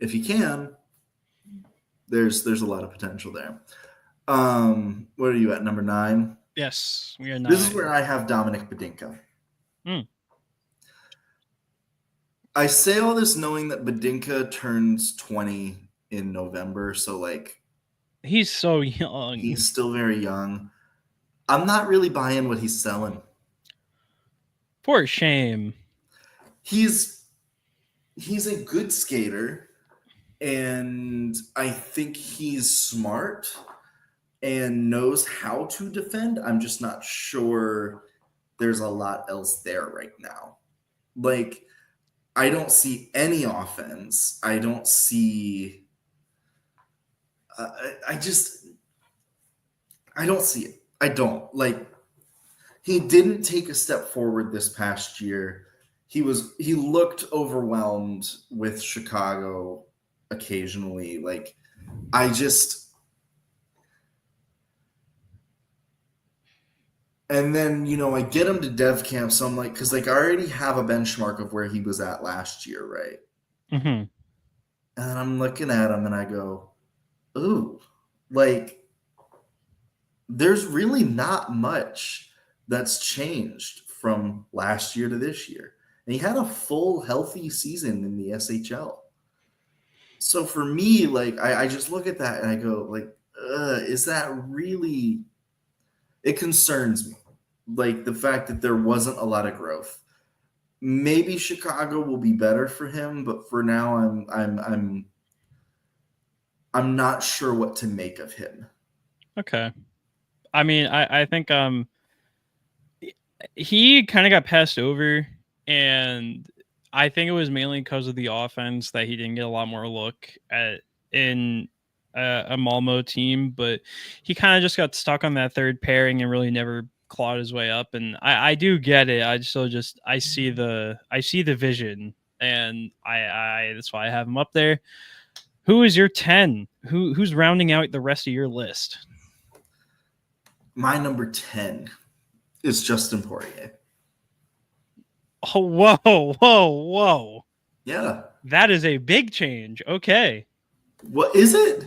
If he can, there's a lot of potential there. What are you at, number 9? Yes, we are 9. This is where I have Dominik Badinka. I say all this knowing that Badinka turns 20 in November, so he's so young. He's still very young. I'm not really buying what he's selling. For shame. He's a good skater, and I think he's smart and knows how to defend. I'm just not sure there's a lot else there right now. I don't see any offense. I don't see. I don't see it. I don't. He didn't take a step forward this past year. He looked overwhelmed with Chicago occasionally. And then, I get him to dev camp. So I'm because I already have a benchmark of where he was at last year, right? Mm-hmm. And I'm looking at him and I go, ooh, there's really not much that's changed from last year to this year. And he had a full healthy season in the SHL. So for me, I just look at that and I go is that really? It concerns me, like the fact that there wasn't a lot of growth. Maybe Chicago will be better for him, but for now, I'm not sure what to make of him. Okay. I mean, I think he kind of got passed over, and I think it was mainly because of the offense that he didn't get a lot more look at in a Malmo team, but he kind of just got stuck on that third pairing and really never clawed his way up. And I do get it. I still just I see the vision, and I that's why I have him up there. Who is your 10? Who's rounding out the rest of your list? My number 10 is Justin Poirier. Oh, whoa, whoa, whoa. Yeah. That is a big change. Okay. What is it?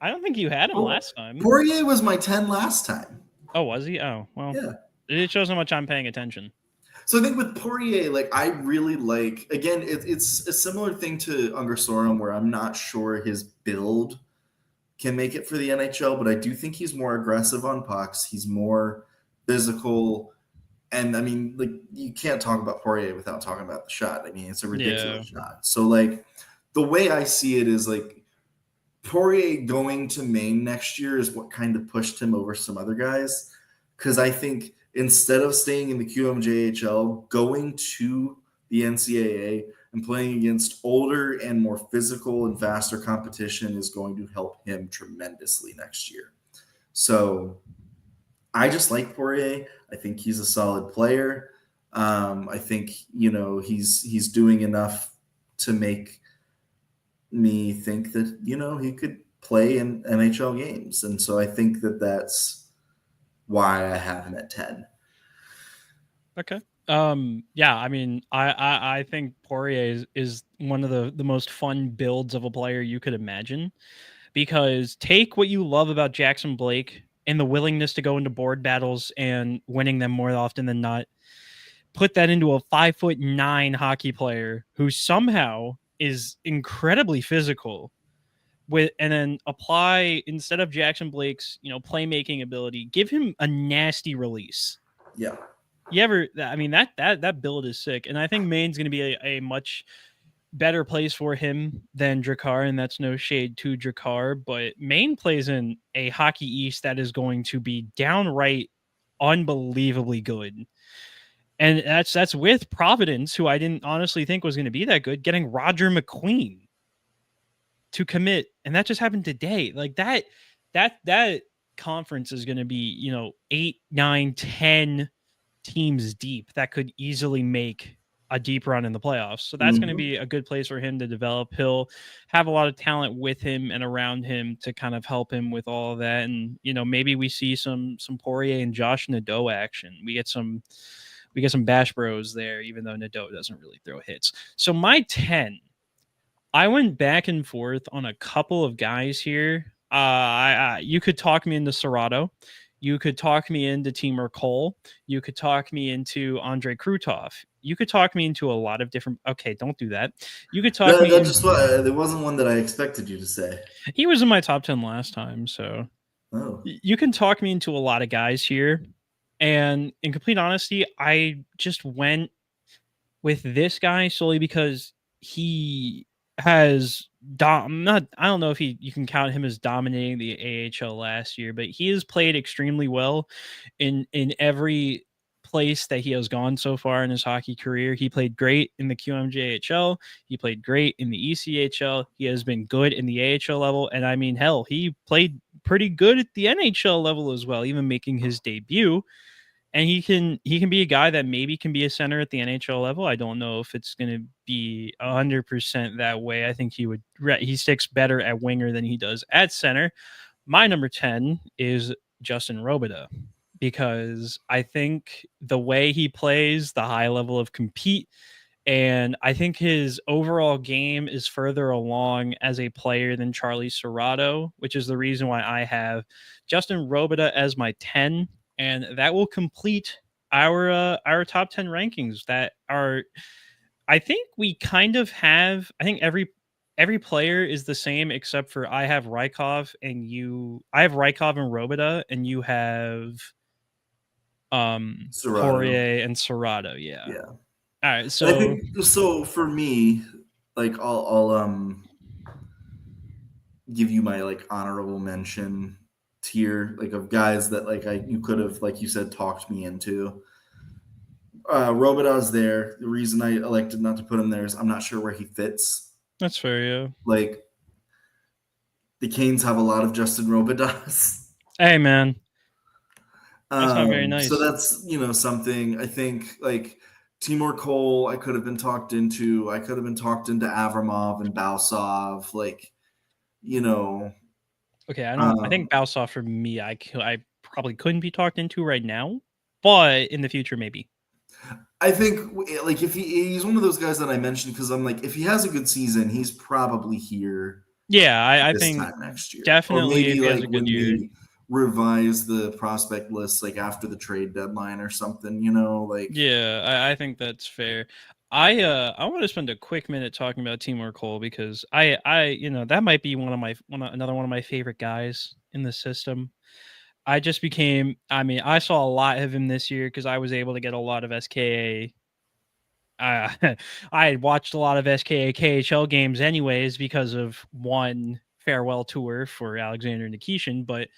I don't think you had him last time. Poirier was my 10 last time. Oh, was he? Oh, well. Yeah. It shows how much I'm paying attention. So I think with Poirier, like I really like, again, it's a similar thing to Unger Sorum where I'm not sure his build can make it for the NHL, but I do think he's more aggressive on pucks. He's more physical. And I mean, like, you can't talk about Poirier without talking about the shot. I mean, it's a ridiculous shot. So, like, the way I see it is like Poirier going to Maine next year is what kind of pushed him over some other guys. Because I think instead of staying in the QMJHL, going to the NCAA and playing against older and more physical and faster competition is going to help him tremendously next year. So I just like Poirier. I think he's a solid player. I think, he's doing enough to make me think that, he could play in NHL games. And so I think that that's why I have him at 10. Okay. Yeah, I mean, I think Poirier is one of the most fun builds of a player you could imagine, because take what you love about Jackson Blake and the willingness to go into board battles and winning them more often than not, put that into a 5'9" hockey player who somehow is incredibly physical, and then apply, instead of Jackson Blake's, playmaking ability, give him a nasty release. Yeah. I mean, that build is sick. And I think Maine's going to be a much better place for him than Drakkar, and that's no shade to Drakkar, but Maine plays in a Hockey East that is going to be downright unbelievably good. And that's with Providence, who I didn't honestly think was going to be that good, getting Roger McQueen to commit, and that just happened today. Like that conference is going to be 8, 9, 10 teams deep that could easily make a deep run in the playoffs. So that's going to be a good place for him to develop. He'll have a lot of talent with him and around him to kind of help him with all of that. And maybe we see some Poirier and Josh Nadeau action. We get some Bash Bros there, even though Nadeau doesn't really throw hits. So my 10, I went back and forth on a couple of guys here. You could talk me into Serrato. You could talk me into Timur Cole. You could talk me into Andrei Krutov. You could talk me into a lot of different. Okay, don't do that. You could talk me. There wasn't one that I expected you to say. He was in my top 10 last time, so you can talk me into a lot of guys here. And in complete honesty, I just went with this guy solely because he has I don't know if you can count him as dominating the AHL last year, but he has played extremely well in every place that he has gone so far in his hockey career. He played great in the QMJHL. He played great in the ECHL. He has been good in the AHL level. And I mean, hell, he played pretty good at the NHL level as well, even making his debut. And he can be a guy that maybe can be a center at the NHL level. I don't know if it's going to be 100% that way. I think he sticks better at winger than he does at center. My number 10 is Justin Robidas, because I think the way he plays, the high level of compete, and I think his overall game is further along as a player than Charlie Serrato, which is the reason why I have Justin Robidas as my 10. And that will complete our top 10 rankings that are, I think we kind of have, I think every every player is the same except for I have Rykov and Robida, and you have Serato. Poirier and Serrato. Yeah. Yeah. All right. And I So think so for me, like I'll give you my like honorable mention tier, like of guys that like you could have, like you said, talked me into. Robidas there. The reason I elected not to put him there is I'm not sure where he fits. that's fair. Yeah. Like the Canes have a lot of Justin Robidas. Hey, man, that's not very So nice. that's something I think like Timur Cole I could have been talked into. I could have been talked into Avramov and Bausov. Like you know, Okay, I don't. I um, think Bausoff for me, I probably couldn't be talked into right now, but in the future maybe. I think like if he's one of those guys that I mentioned because I'm like if he has a good season, he's probably here Yeah, I this think time next year, or definitely if maybe he has like a good when year. we revise the prospect list, like after the trade deadline or something. You know, like Yeah, I think that's fair. I want to spend a quick minute talking about Timur Cole because that might be another one of my favorite guys in the system. I saw a lot of him this year because I was able to get a lot of SKA. I had watched a lot of SKA KHL games anyways because of one farewell tour for Alexander Nikishin, but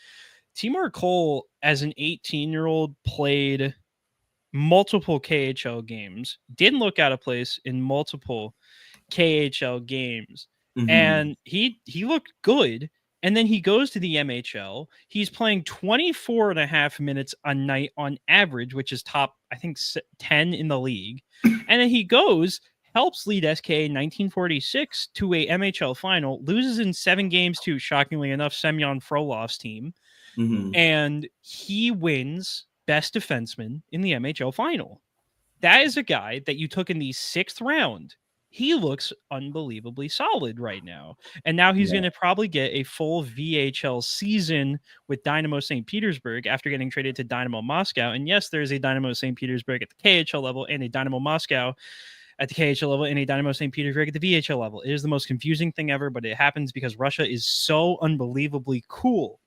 Timur Cole as an 18-year-old played multiple KHL games, didn't look out of place in multiple KHL games, mhm. and he looked good. And then he goes to the MHL. He's playing 24 and a half minutes a night on average, which is top, I think, 10 in the league. And then he goes, helps lead SKA 1946 to a MHL final, loses in 7 games to, shockingly enough, Semyon Frolov's team. Mhm. And he wins best defenseman in the MHL final. That is a guy that you took in the 6th round. He looks unbelievably solid right now. And now he's Yeah. going to probably get a full VHL season with Dynamo St. Petersburg after getting traded to Dynamo Moscow. And yes, there's a Dynamo St. Petersburg at the KHL level and a Dynamo Moscow at the KHL level and a Dynamo St. Petersburg at the VHL level. It is the most confusing thing ever, but it happens because Russia is so unbelievably cool.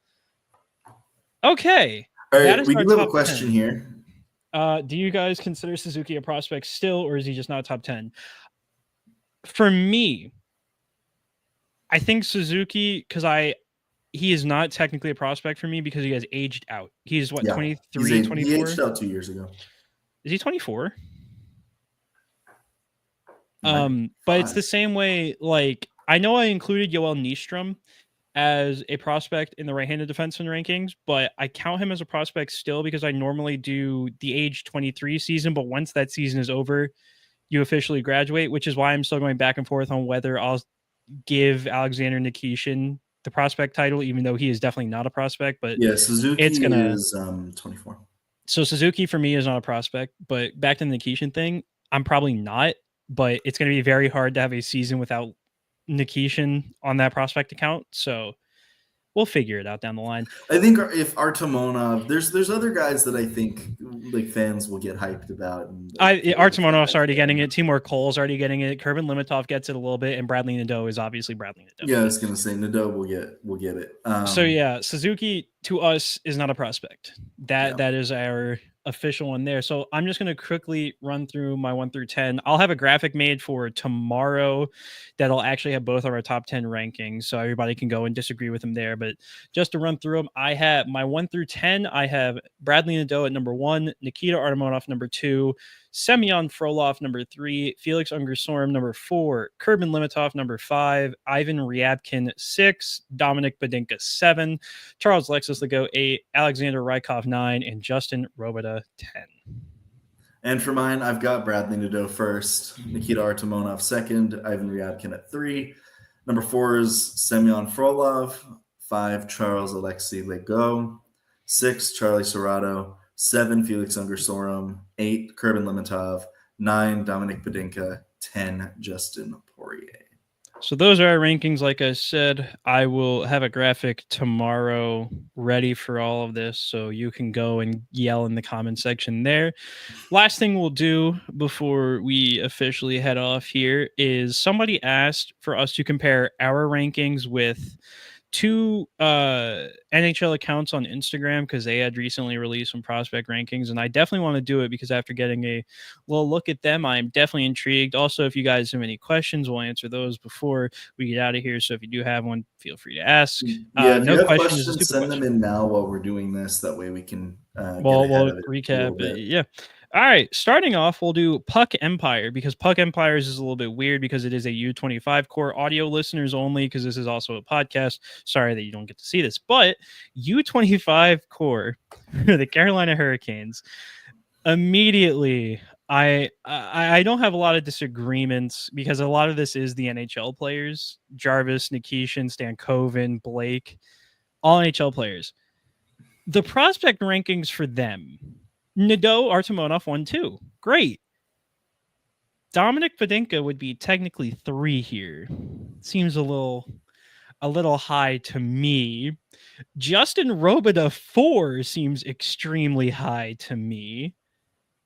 Okay, All that right, is we our do have a top question 10. here. Do you guys consider Suzuki a prospect still, or is he just not top 10? For me, I think Suzuki, he is not technically a prospect for me because he has aged out. He's what, Yeah, 23, he 24? aged out 2 years ago. Is he 24? Might be But it's 5. the same way, like, I know I included Yoel Nystrom as a prospect in the right-handed defenseman rankings, but I count him as a prospect still because I normally do the age 23 season, but once that season is over, you officially graduate, which is why I'm still going back and forth on whether I'll give Alexander Nikishin the prospect title, even though he is definitely not a prospect. But Yeah, it's Suzuki gonna. is 24. So Suzuki for me is not a prospect, but back to the Nikishin thing, I'm probably not. But it's gonna be very hard to have a season without Nikishin on that prospect account. So we'll figure it out down the line. I think if Artemonov, there's other guys that I think like fans will get hyped about. And like, Artemonov's already getting it. Timur Cole's already getting it. Kervin Limitov gets it a little bit, and Bradley Nadeau is obviously Bradley Nadeau. Yeah, I was gonna say Nadeau will get it. So yeah, Suzuki to us is not a prospect. Yeah. That is our official one there. So I'm just going to quickly run through my 1 through 10. I'll have a graphic made for tomorrow that'll actually have both of our top 10 rankings so everybody can go and disagree with them there, but just to run through them, I have my 1 through 10. I have Bradley Nadeau at number 1, Nikita Artemonov number 2, Semyon Frolov number 3, Felix Ungersorum number 4, Kerben Limitov number 5, Ivan Ryabkin 6, Dominic Badinka 7, Charles Lexus Legault 8, Alexander Rykov 9, and Justin Robida 10. And for mine, I've got Bradley Nadeau first, Nikita Artemonov second, Ivan Ryabkin at 3. Number 4 is Semyon Frolov. 5, Charles Alexei Legault. 6, Charlie Serrato. 7, Felix Ungersorum. 8, Kerben Limitov. 9, Dominic Badinka. 10, Justin Poirier. So those are our rankings. Like I said, I will have a graphic tomorrow ready for all of this, so you can go and yell in the comment section there. Last thing we'll do before we officially head off here is somebody asked for us to compare our rankings with two NHL accounts on Instagram because they had recently released some prospect rankings, and I definitely want to do it because after getting a little look at them, I'm definitely intrigued. Also, if you guys have any questions, we'll answer those before we get out of here. So if you do have one, feel free to ask. Yeah, if you No have question is a questions, stupid send them question. in now while we're doing this. That way we can get Well, ahead we'll of it a little recap. bit. Yeah. All right. Starting off, we'll do Puck Empire because Puck Empires is a little bit weird because it is a U25 core audio listeners only because this is also a podcast. Sorry that you don't get to see this, but U25 core for the Carolina Hurricanes. Immediately, I don't have a lot of disagreements because a lot of this is the NHL players: Jarvis, Nikishin, Stankoven, Blake, all NHL players. The prospect rankings for them: Nadeau, Artemonov 1-2. Great. Dominic Vadinka would be technically 3 here. Seems a little high to me. Justin Robida 4 seems extremely high to me.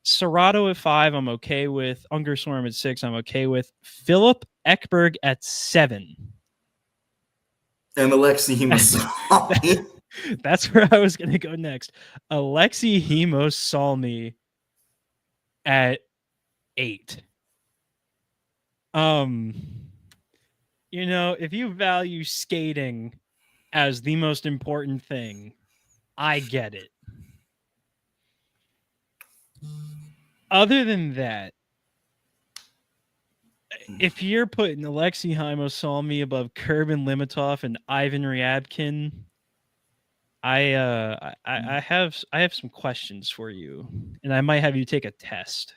Serrato at 5, I'm okay with. Ungerstorm at 6, I'm okay with. Philip Ekberg at 7. And Alexei Hemasami. That's where I was going to go next. Alexei Hemasami at 8. You know, if you value skating as the most important thing, I get it. Other than that, if you're putting Alexei Hemasami above Kerbin Limitov and Ivan Ryabkin, I have some questions for you, and I might have you take a test.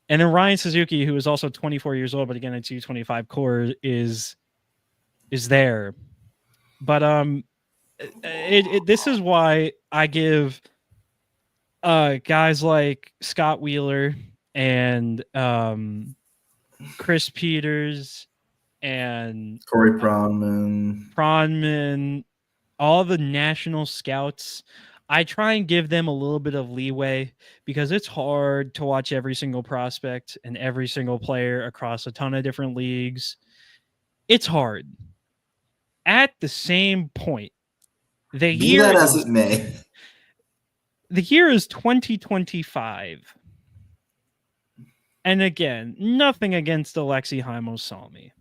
And then Ryan Suzuki, who is also 24 years old, but again, it's U25 core, is there. But this is why I give guys like Scott Wheeler and Chris Peters and Corey Pronman, all the national scouts. I try and give them a little bit of leeway because it's hard to watch every single prospect and every single player across a ton of different leagues. It's hard. At the same point, the be year that as it may, the year is 2025. And again, nothing against Alexei Hemasami.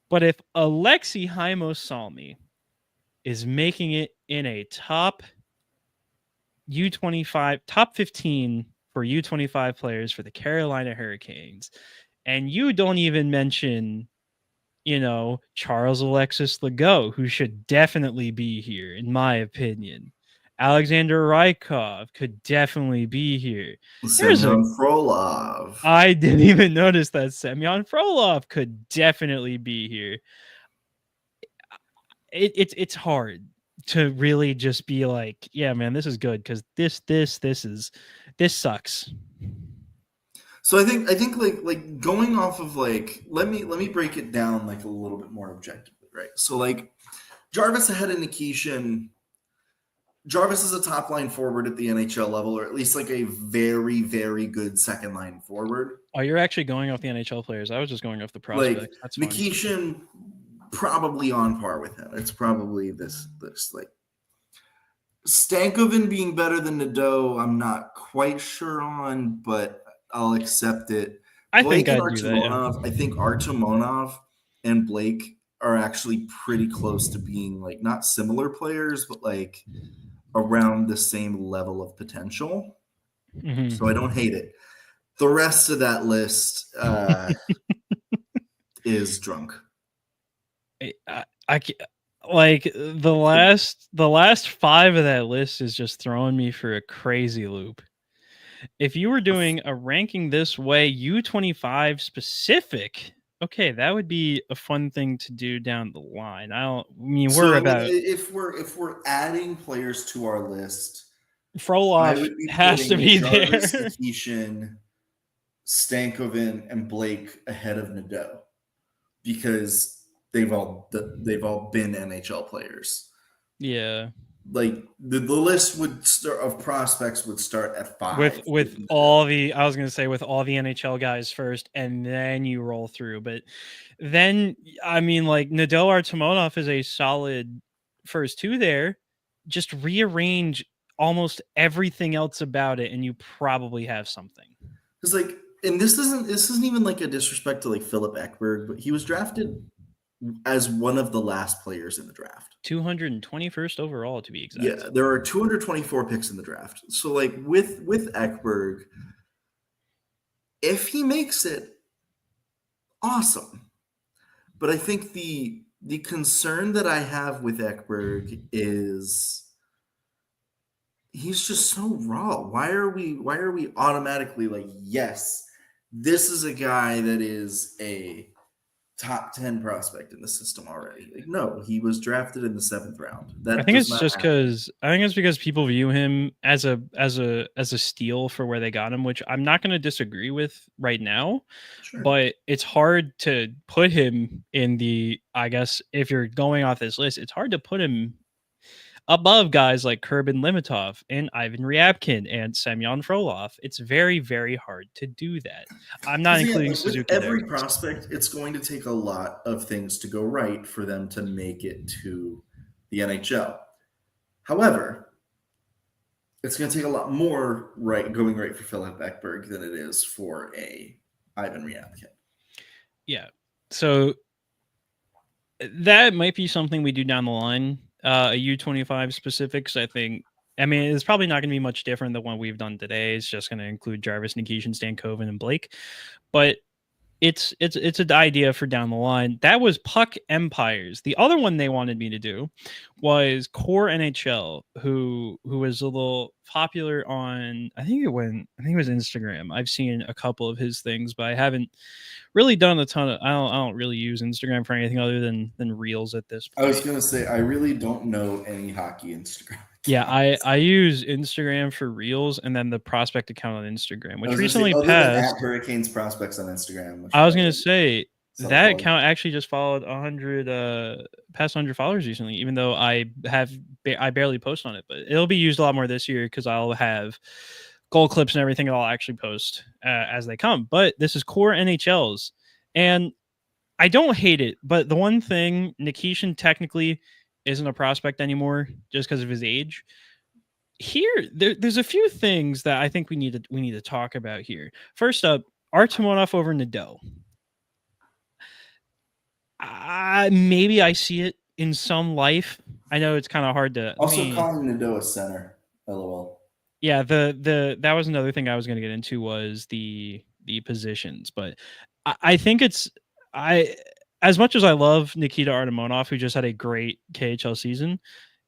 But if Alexei Hemasami is making it in a top U25, top 15 for U25 players for the Carolina Hurricanes, and you don't even mention, you know, Charles Alexis Legault, who should definitely be here, in my opinion. Alexander Rykov could definitely be here. Semyon Frolov. I didn't even notice that Semyon Frolov could definitely be here. It's hard to really just be like, yeah, man, this is good because this sucks. So I think like going off of like let me break it down like a little bit more objectively, right? So like Jarvis ahead of Nikishin. Jarvis is a top line forward at the NHL level, or at least like a very, very good second line forward. Oh, you're actually going off the NHL players. I was just going off the prospects. Like that's Nikishin, probably on par with him. It's probably this like Stankoven being better than Nadeau. I'm not quite sure on, but I'll accept it. I Blake think and I'd do that, yeah. I think Artemonov and Blake are actually pretty close to being like not similar players, but like around the same level of potential. Mm-hmm. So I don't hate it. The rest of that list is drunk. I like the last 5 of that list is just throwing me for a crazy loop. If you were doing a ranking this way, U25 specific, okay, that would be a fun thing to do down the line. If we're adding players to our list, Frolov has to be Jarvis, there. Nikishin, Stankoven, and Blake ahead of Nadeau. because they've all been NHL players. Yeah. Like the list would start of prospects would start at With 5. with all the I was gonna say with all the NHL guys first, and then you roll through. But then I mean, like Nadeau Artemonov is a solid first two there. Just rearrange almost everything else about it, and you probably have something. Because like, and this isn't even like a disrespect to like Philip Ekberg, but he was drafted as one of the last players in the draft. 221st overall, to be exact. Yeah, there are 224 picks in the draft. So like with Ekberg, if he makes it, awesome. But I think the concern that I have with Ekberg is he's just so raw. Why are we automatically like, yes, this is a guy that is a top 10 prospect in the system already? Like, no, he was drafted in the 7th round. I That think does it's not just happen. because I think it's because people view him as a steal for where they got him, which I'm not going to disagree with right now. Sure. But it's hard to put him in the. I guess if you're going off this list, it's hard to put him above guys like Kurbin Limitov and Ivan Ryabkin and Semyon Frolov. It's very, very hard to do that. I'm not Because yeah, including like with Suzuki there. every prospect, it's going to take a lot of things to go right for them to make it to the NHL. However, it's going to take a lot more going right for Philip Ekberg than it is for a Ivan Ryabkin. Yeah. So that might be something we do down the line. A U25 specifics, I think. I mean, it's probably not going to be much different than what we've done today. It's just going to include Jarvis, Nikishin, Stankoven, and Blake. But it's an idea for down the line. That was Puck Empires. The other one they wanted me to do was Core NHL, who was a little popular on I think it was Instagram. I've seen a couple of his things, but I haven't really done a ton of I don't really use Instagram for anything other than reels at this I was point. going to say, I really don't know any hockey Instagram. Yeah, I use Instagram for reels and then the prospect account on Instagram, I which was going to say, recently other than passed. at Hurricanes prospects on Instagram, which I was gonna say that self-plug. account actually just followed 100 past 100 followers recently, even though I barely post on it, but it'll be used a lot more this year because I'll have goal clips and everything I'll actually post as they come. But this is Core NHLs, and I don't hate it, but the one thing, Nikishin technically isn't a prospect anymore just because of his age. Here, there's a few things that I think we need to talk about here. First up, Artemonov over Nadeau. Maybe I see it in some life. I know it's kind of hard to. Also calling Nadeau a center. LOL. Yeah, the that was another thing I was going to get into was the positions, but I think it's I as much as I love Nikita Artemonov, who just had a great KHL season.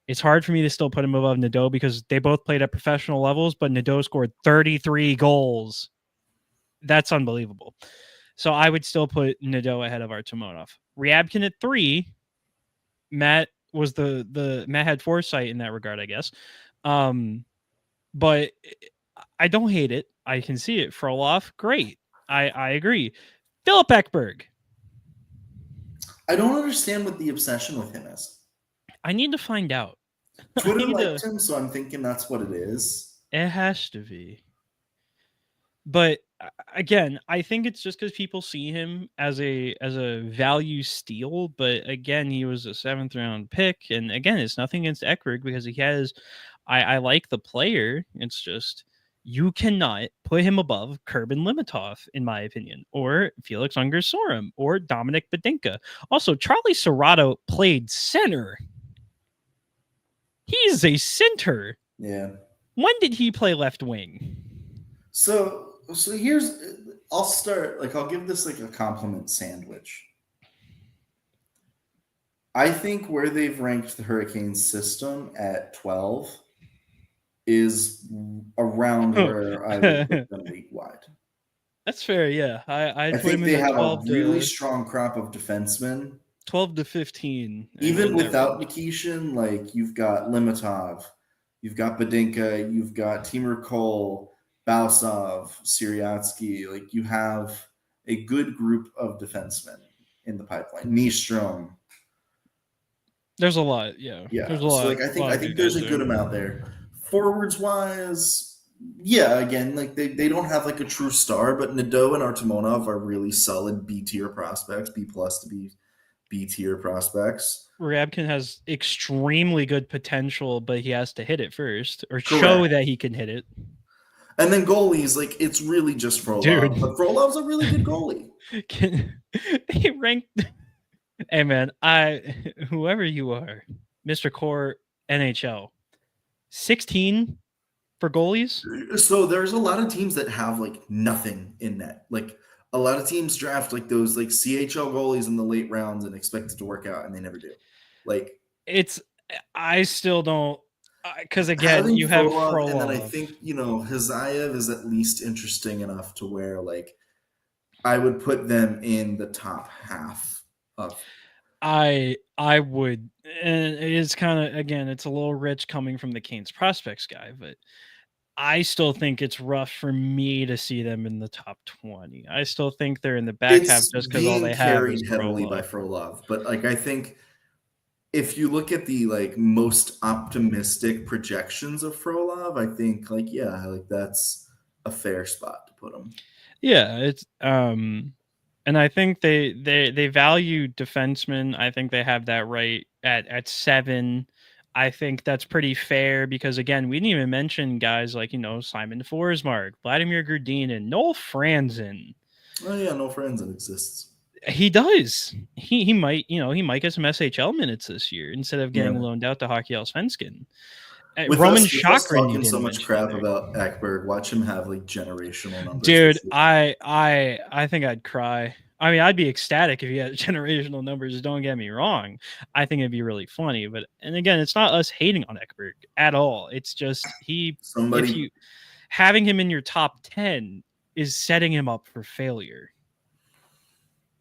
It's hard for me to still put him above Nadeau because they both played at professional levels, but Nadeau scored 33 goals. That's unbelievable. So I would still put Nadeau ahead of Artemonov. Ryabkin at 3. Matt was the Matt had foresight in that regard, I guess. But I don't hate it. I can see it. Frolov, great. I agree. Philip Ekberg. I don't understand what the obsession with him is. I need to find out. Twitter liked him, so I'm thinking that's what it is. It has to be. But again, I think it's just because people see him as a value steal. But again, he was a 7th round pick, and again, it's nothing against Ekberg because he has. I like the player. It's just you cannot put him above Kurbin Limitov, in my opinion, or Felix Unger-Sorum, or Dominic Badinka. Also, Charlie Serrato played center. He's a center. Yeah. When did he play left wing? So here's I'll give this like a compliment sandwich. I think where they've ranked the Hurricanes system at 12 is around where I would put them league wide. That's fair, yeah. I think they have a really strong crop of defensemen. 12 to 15. Even without Nikishin, like you've got Limitov, you've got Badinka, you've got Timur Cole, Bausov, Siriatsky. Like you have a good group of defensemen. in the pipeline. Nystrom. There's a lot, yeah. Yeah. There's a So lot. like I A lot of think good there's guys a good there. amount there. Forwards wise, yeah, again, like they don't have like a true star, but Nadeau and Artemonov are really solid B tier prospects, B plus to B tier prospects. Rabkin has extremely good potential, but he has to hit it first or show Correct. that he can hit it. And then goalies, like it's really just Dude, Frolov, but Frolov's a really good goalie. he ranked. Hey man, whoever you are, Mr. Core NHL, 16 for goalies. So there's a lot of teams that have like nothing in net. Like a lot of teams draft like those like CHL goalies in the late rounds and expect it to work out, and they never do. Like It's I still don't because again having you have Frolov, and then I Frolov. think Hazayev is at least interesting enough to where like I would put them in the top half of. I would, and it is kind of again it's a little rich coming from the Canes prospects guy, but I still think it's rough for me to see them in the top 20. I still think they're in the back half It's just because all being they have is carried heavily by Frolov. Frolov, but like I think if you look at the like most optimistic projections of Frolov, I think like yeah, like that's a fair spot to put him. Yeah, it's and I think they value defensemen. I think they have that right at 7. I think that's pretty fair because again, we didn't even mention guys like, Simon Forsmark, Vladimir Gurdin, and Noel Franzen. Oh yeah, no friends that exists. He does. He might, he might get some SHL minutes this year instead of getting Yeah. loaned out to Hockey Allsvenskan. With Roman us Chakrin, you talking so didn't much mention crap either. about Ekberg, watch him have like generational numbers Dude, this year. I think I'd cry. I mean, I'd be ecstatic if he had generational numbers. Don't get me wrong. I think it'd be really funny. But and again, it's not us hating on Ekberg at all. It's just if Somebody you having him in your top 10 is setting him up for failure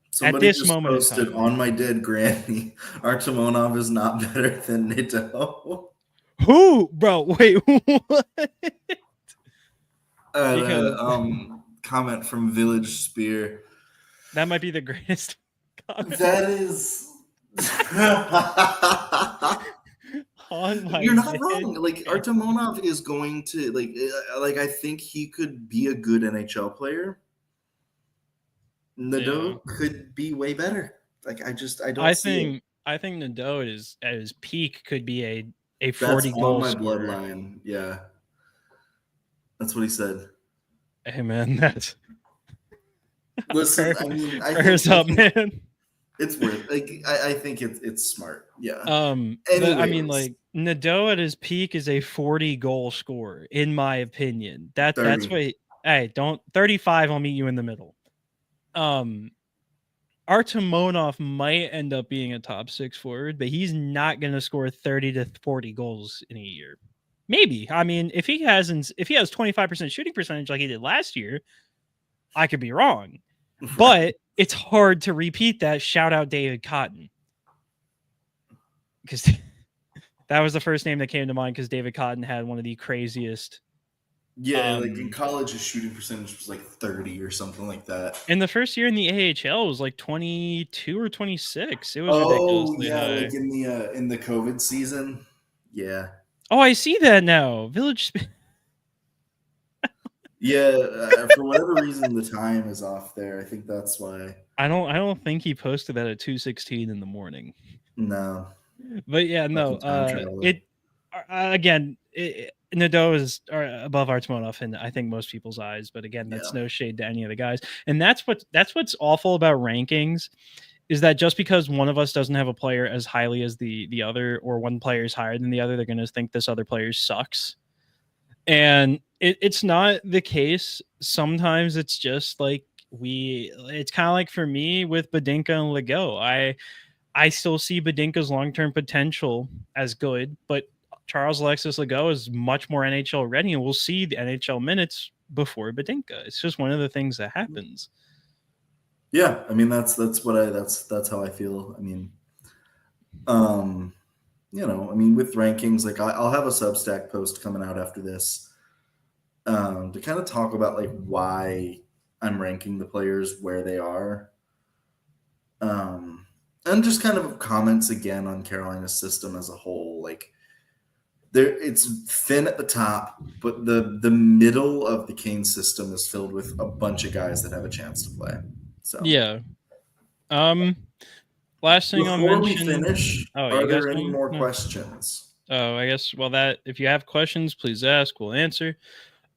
at somebody this just moment in posted time. on my dead granny, Artemonov is not better than Nadeau. Who, bro? Wait, what? Because Comment from Village Spear. that might be the greatest comment That is. on my You're not dead wrong. Like granny. Artemonov is going to like I think he could be a good NHL player. Yeah. Nadeau could be way better. Like I don't I see it. think I think Nadeau is at his peak could be a That's 40 on goal my scorer. bloodline. Yeah, that's what he said. Hey man, that's Listen, I mean, prayers up, man. it's worth. Like I think it's smart. Yeah. But I mean, Anyways, like Nadeau at his peak is a 40 goal scorer, in my opinion. That's 30. what. Hey, don't 35. I'll meet you in the middle. Artemonov might end up being a top 6 forward, but he's not going to score 30 to 40 goals in a year. Maybe. I mean, if he has 25% shooting percentage like he did last year, I could be wrong. But it's hard to repeat that. Shout out David Cotton. Because that was the first name that came to mind because David Cotton had one of the craziest. Yeah, like in college, his shooting percentage was like 30 or something like that. And the first year in the AHL was like 22 or 26. It was Oh ridiculously yeah, high. like in the COVID season. Yeah. Oh, I see that now. Village. Yeah, for whatever reason, the time is off there. I think that's why. I don't think he posted that at 2:16 in the morning. No, But yeah, no. fucking time traveler. Again, Nadeau is above Artemonov in I think most people's eyes. But again, that's Yeah. no shade to any of the guys. And that's what's awful about rankings is that just because one of us doesn't have a player as highly as the other, or one player is higher than the other, they're going to think this other player sucks. And it's not the case. Sometimes it's just like it's kind of like for me with Badinka and Legault. I still see Badinka's long-term potential as good, but Charles Alexis Legault is much more NHL ready, and we'll see the NHL minutes before Badinka. It's just one of the things that happens. Yeah, I mean that's how I feel. I mean, I mean with rankings, like I'll have a Substack post coming out after this, to kind of talk about like why I'm ranking the players where they are. And just kind of comments again on Carolina's system as a whole. Like it's thin at the top, but the middle of the Kane system is filled with a bunch of guys that have a chance to play. So Yeah. Last thing I'll before we mention. finish, Oh, are you got there any something? more No. questions? Oh, I guess. Well, that if you have questions, please ask. We'll answer.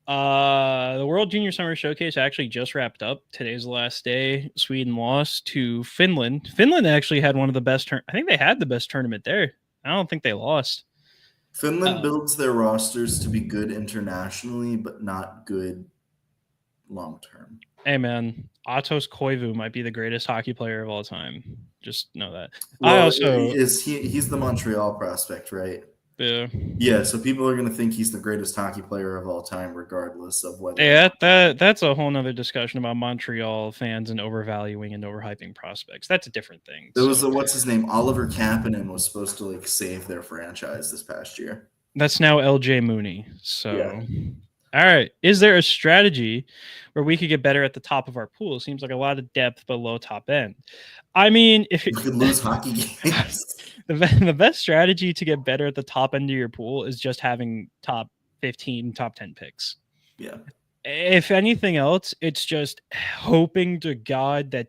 The World Junior Summer Showcase actually just wrapped up. Today's the last day. Sweden lost to Finland. Finland actually had one of the best. I think they had the best tournament there. I don't think they lost. Finland builds their rosters to be good internationally, but not good long term. Hey man, Atos Koivu might be the greatest hockey player of all time. Just know that. Well, I also he's the Montreal prospect, right? yeah. Yeah, so people are going to think he's the greatest hockey player of all time, regardless of whether. Yeah, that's a whole nother discussion about Montreal fans and overvaluing and overhyping prospects. That's a different thing. There was a what's his name? Oliver Kapanen was supposed to like save their franchise this past year. That's now LJ Mooney. So Yeah. All right. Is there a strategy where we could get better at the top of our pool? Seems like a lot of depth, but low top end. I mean, if you could lose hockey games. The best strategy to get better at the top end of your pool is just having top 15, top 10 picks. Yeah. If anything else, it's just hoping to God that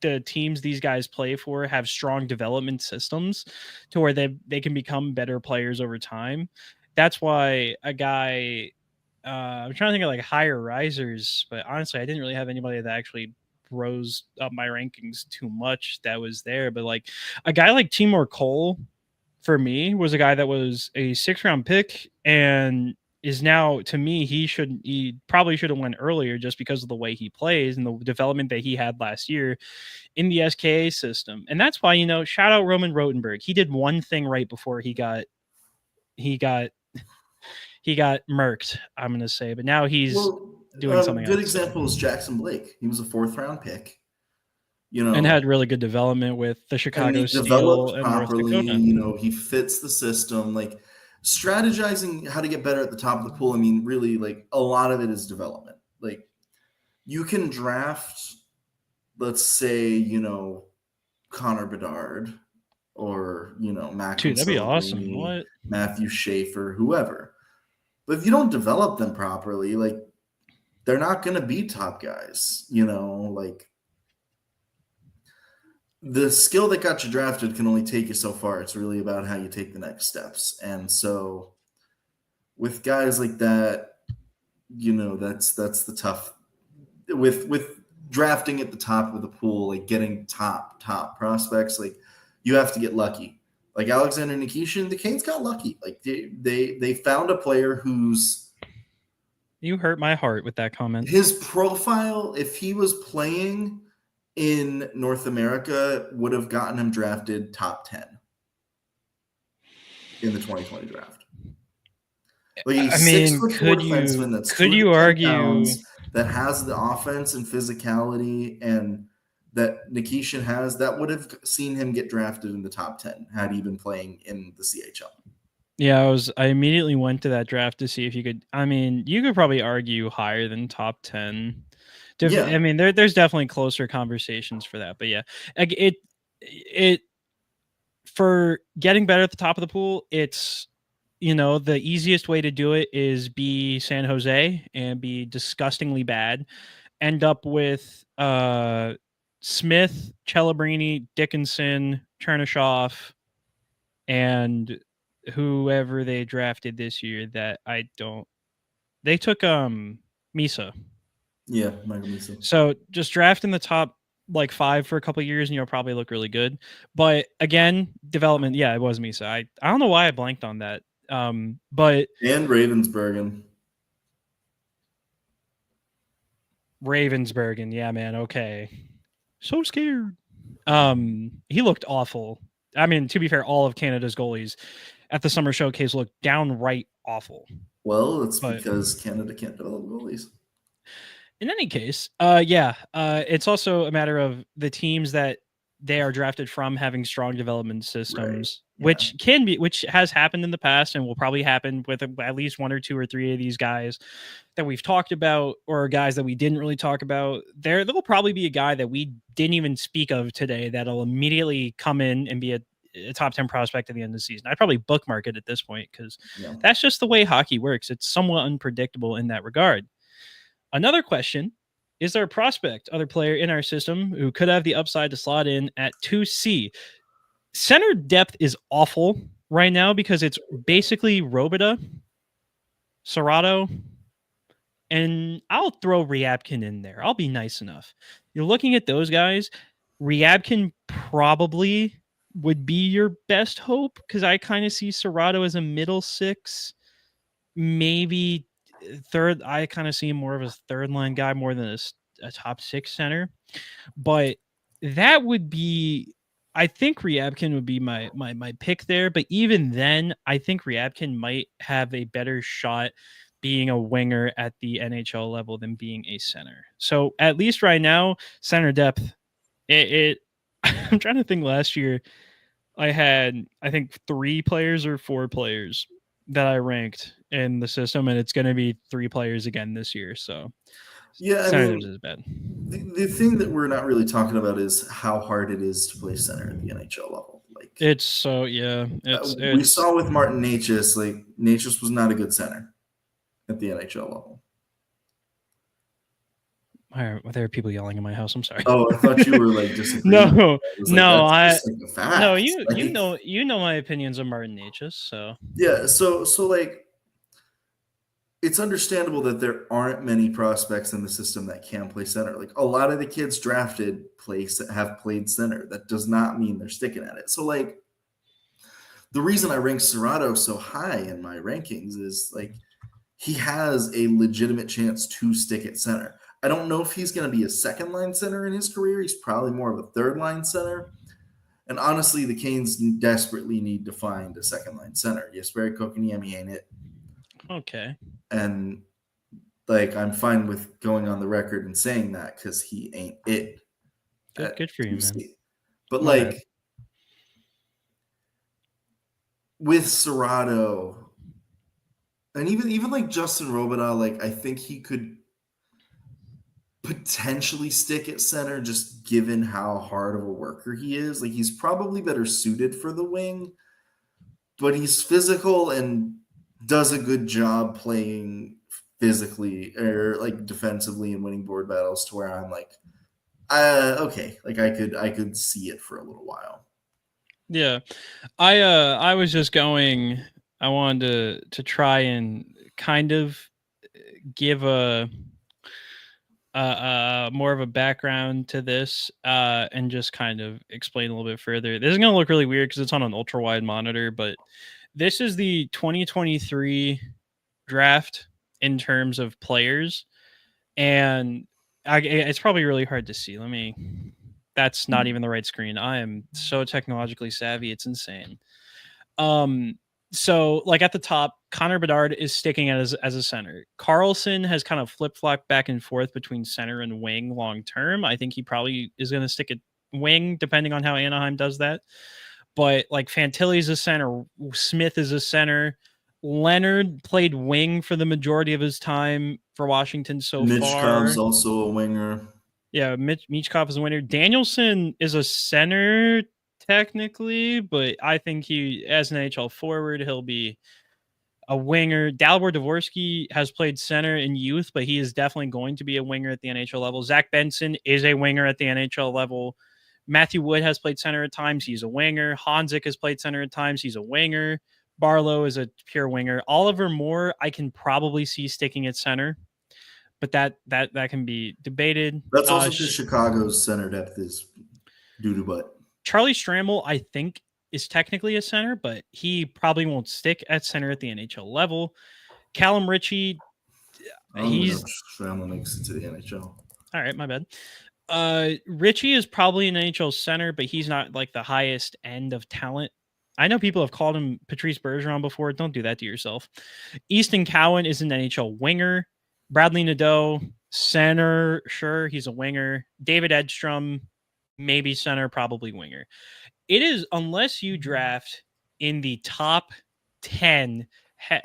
the teams these guys play for have strong development systems to where they can become better players over time. That's why a guy I'm trying to think of like higher risers, but honestly, I didn't really have anybody that actually rose up my rankings too much that was there. But like a guy like Timur Cole, for me, was a guy that was a 6th-round pick and is now, to me, he probably should have went earlier just because of the way he plays and the development that he had last year in the SKA system. And that's why, shout out Roman Rotenberg. He did one thing right before he got murked, I'm going to say, but now he's doing something good else. Example is Jackson Blake. He was a 4th-round pick, and had really good development with the Chicago Steel and properly. North Dakota. He fits the system. Like strategizing how to get better at the top of the pool. I mean, really, like a lot of it is development. Like you can draft, let's say, Connor Bedard or Mac. Dude, that'd be awesome. What? Matthew Schaefer, whoever. But if you don't develop them properly, like they're not going to be top guys. Like the skill that got you drafted can only take you so far. It's really about how you take the next steps. And so with guys like that, that's the tough with drafting at the top of the pool, like getting top prospects, like you have to get lucky. Like Alexander Nikishin, the Canes got lucky. Like they found a player who's. You hurt my heart with that comment. His profile, if he was playing in North America, would have gotten him drafted top 10 in the 2020 draft. Like I mean, could you argue that has the offense and physicality and that Nikishin has, that would have seen him get drafted in the top 10 had he been playing in the CHL. Yeah, I immediately went to that draft to see if you could. I mean, you could probably argue higher than top 10. Yeah. I mean, there's definitely closer conversations for that, but yeah, it for getting better at the top of the pool, it's the easiest way to do it is be San Jose and be disgustingly bad, end up with Smith, Celebrini, Dickinson, Chernishoff, and whoever they drafted this year that they took Misa. Yeah, Michael Misa. So just draft in the top like 5 for a couple of years and you'll probably look really good. But again, development, yeah, it was Misa. I don't know why I blanked on that. But and Ravensburgen, yeah, man. Okay. So scared. He looked awful. I mean, to be fair, all of Canada's goalies at the Summer Showcase looked downright awful. Well, it's because Canada can't develop goalies. In any case, it's also a matter of the teams that they are drafted from having strong development systems, Right. Yeah. which has happened in the past and will probably happen with at least one or two or three of these guys that we've talked about, or guys that we didn't really talk about. There'll probably be a guy that we didn't even speak of today that'll immediately come in and be a top 10 prospect at the end of the season. I'd probably bookmark it at this point because Yeah. that's just the way hockey works. It's somewhat unpredictable in that regard. Another question: is there a prospect, other player in our system who could have the upside to slot in at 2C? Center depth is awful right now because it's basically Robida, Serrato, and I'll throw Ryabkin in there. I'll be nice enough. You're looking at those guys. Ryabkin probably would be your best hope because I kind of see Serrato as a middle six, maybe third. I kind of see him more of a third line guy more than a top six center. But that would be, I think Ryabkin would be my pick there. But even then, I think Ryabkin might have a better shot being a winger at the NHL level than being a center. So at least right now, center depth. I'm trying to think. Last year, I had I think 3 players or 4 players that I ranked in the system, and it's going to be 3 players again this year. So Yeah, I center mean, is bad. the thing that we're not really talking about is how hard it is to play center at the NHL level. Like It's so yeah. we It's saw with Martin Necas, like Necas was not a good center at the NHL level. there are people yelling in my house. I'm sorry. Oh, I thought you were like disagreeing. No, was no, that's just like a fact. no. Like, You know my opinions on Martin Necas. So yeah, so like it's understandable that there aren't many prospects in the system that can play center. Like a lot of the kids drafted have played center. That does not mean they're sticking at it. So like the reason I rank Serrato so high in my rankings is like he has a legitimate chance to stick at center. I don't know if he's going to be a second line center in his career. He's probably more of a third line center. And honestly, the Canes desperately need to find a second line center. Jesperi Kotkaniemi ain't it. okay. And like I'm fine with going on the record and saying that because he ain't it. Good for you, man. But like with Serrato and even like Justin Robida, like I think he could potentially stick at center just given how hard of a worker he is. Like he's probably better suited for the wing, but he's physical and does a good job playing physically or like defensively and winning board battles to where I'm like, okay, like I could see it for a little while. Yeah, I was just going. I wanted to try and kind of give a more of a background to this and just kind of explain a little bit further. This is going to look really weird because it's on an ultra wide monitor, but this is the 2023 draft in terms of players, and it's probably really hard to see. That's not even the right screen. I am so technologically savvy, it's insane. So like at the top, Connor Bedard is sticking as a center. Carlson has kind of flip-flopped back and forth between center and wing long term. I think he probably is going to stick at wing depending on how Anaheim does that. But like Fantilli's a center, Smith is a center. Leonard played wing for the majority of his time for Washington so far. Michkov's also a winger. Yeah, Michkov is a winner. Danielson is a center technically, but I think he, as an NHL forward, he'll be a winger. Dalibor Dvorsky has played center in youth, but he is definitely going to be a winger at the NHL level. Zach Benson is a winger at the NHL level. Matthew Wood has played center at times. He's a winger. Honzik has played center at times. He's a winger. Barlow is a pure winger. Oliver Moore, I can probably see sticking at center, but that can be debated. That's also because Chicago's center depth is doo-doo butt. Charlie Stramel, I think, is technically a center, but he probably won't stick at center at the NHL level. Callum Ritchie, Stramel makes it to the NHL. All right, my bad. Ritchie is probably an NHL center, but he's not like the highest end of talent. I know people have called him Patrice Bergeron before. Don't do that to yourself. Easton Cowan is an NHL winger. Bradley Nadeau, center, sure, he's a winger. David Edstrom, maybe center, probably winger. It is, unless you draft in the top 10,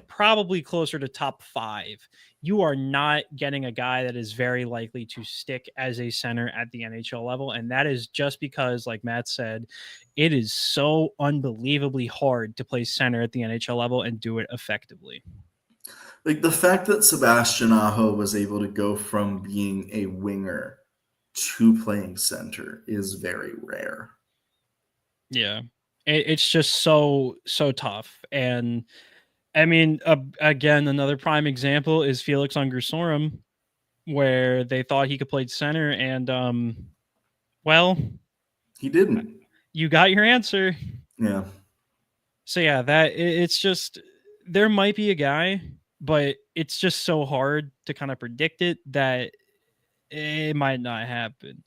probably closer to top 5, you are not getting a guy that is very likely to stick as a center at the NHL level. And that is just because, like Matt said, it is so unbelievably hard to play center at the NHL level and do it effectively. Like the fact that Sebastian Aho was able to go from being a winger to playing center is very rare. Yeah. It's just so tough. And I mean, again, another prime example is Felix Ungersorum, where they thought he could play center, and well, he didn't. You got your answer. Yeah. So yeah, it's just, there might be a guy, but it's just so hard to kind of predict it that it might not happen.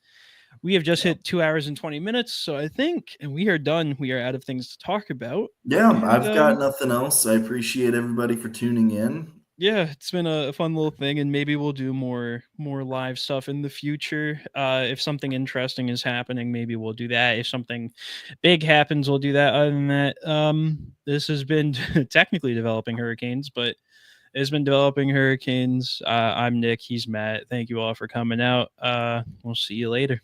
We have just hit 2 hours and 20 minutes, so I think, and we are done. We are out of things to talk about. Yeah, and, I've got nothing else. I appreciate everybody for tuning in. Yeah, it's been a fun little thing, and maybe we'll do more live stuff in the future. If something interesting is happening, maybe we'll do that. If something big happens, we'll do that. Other than that, this has been technically Developing Hurricanes, but it's been Developing Hurricanes. I'm Nick. He's Matt. Thank you all for coming out. We'll see you later.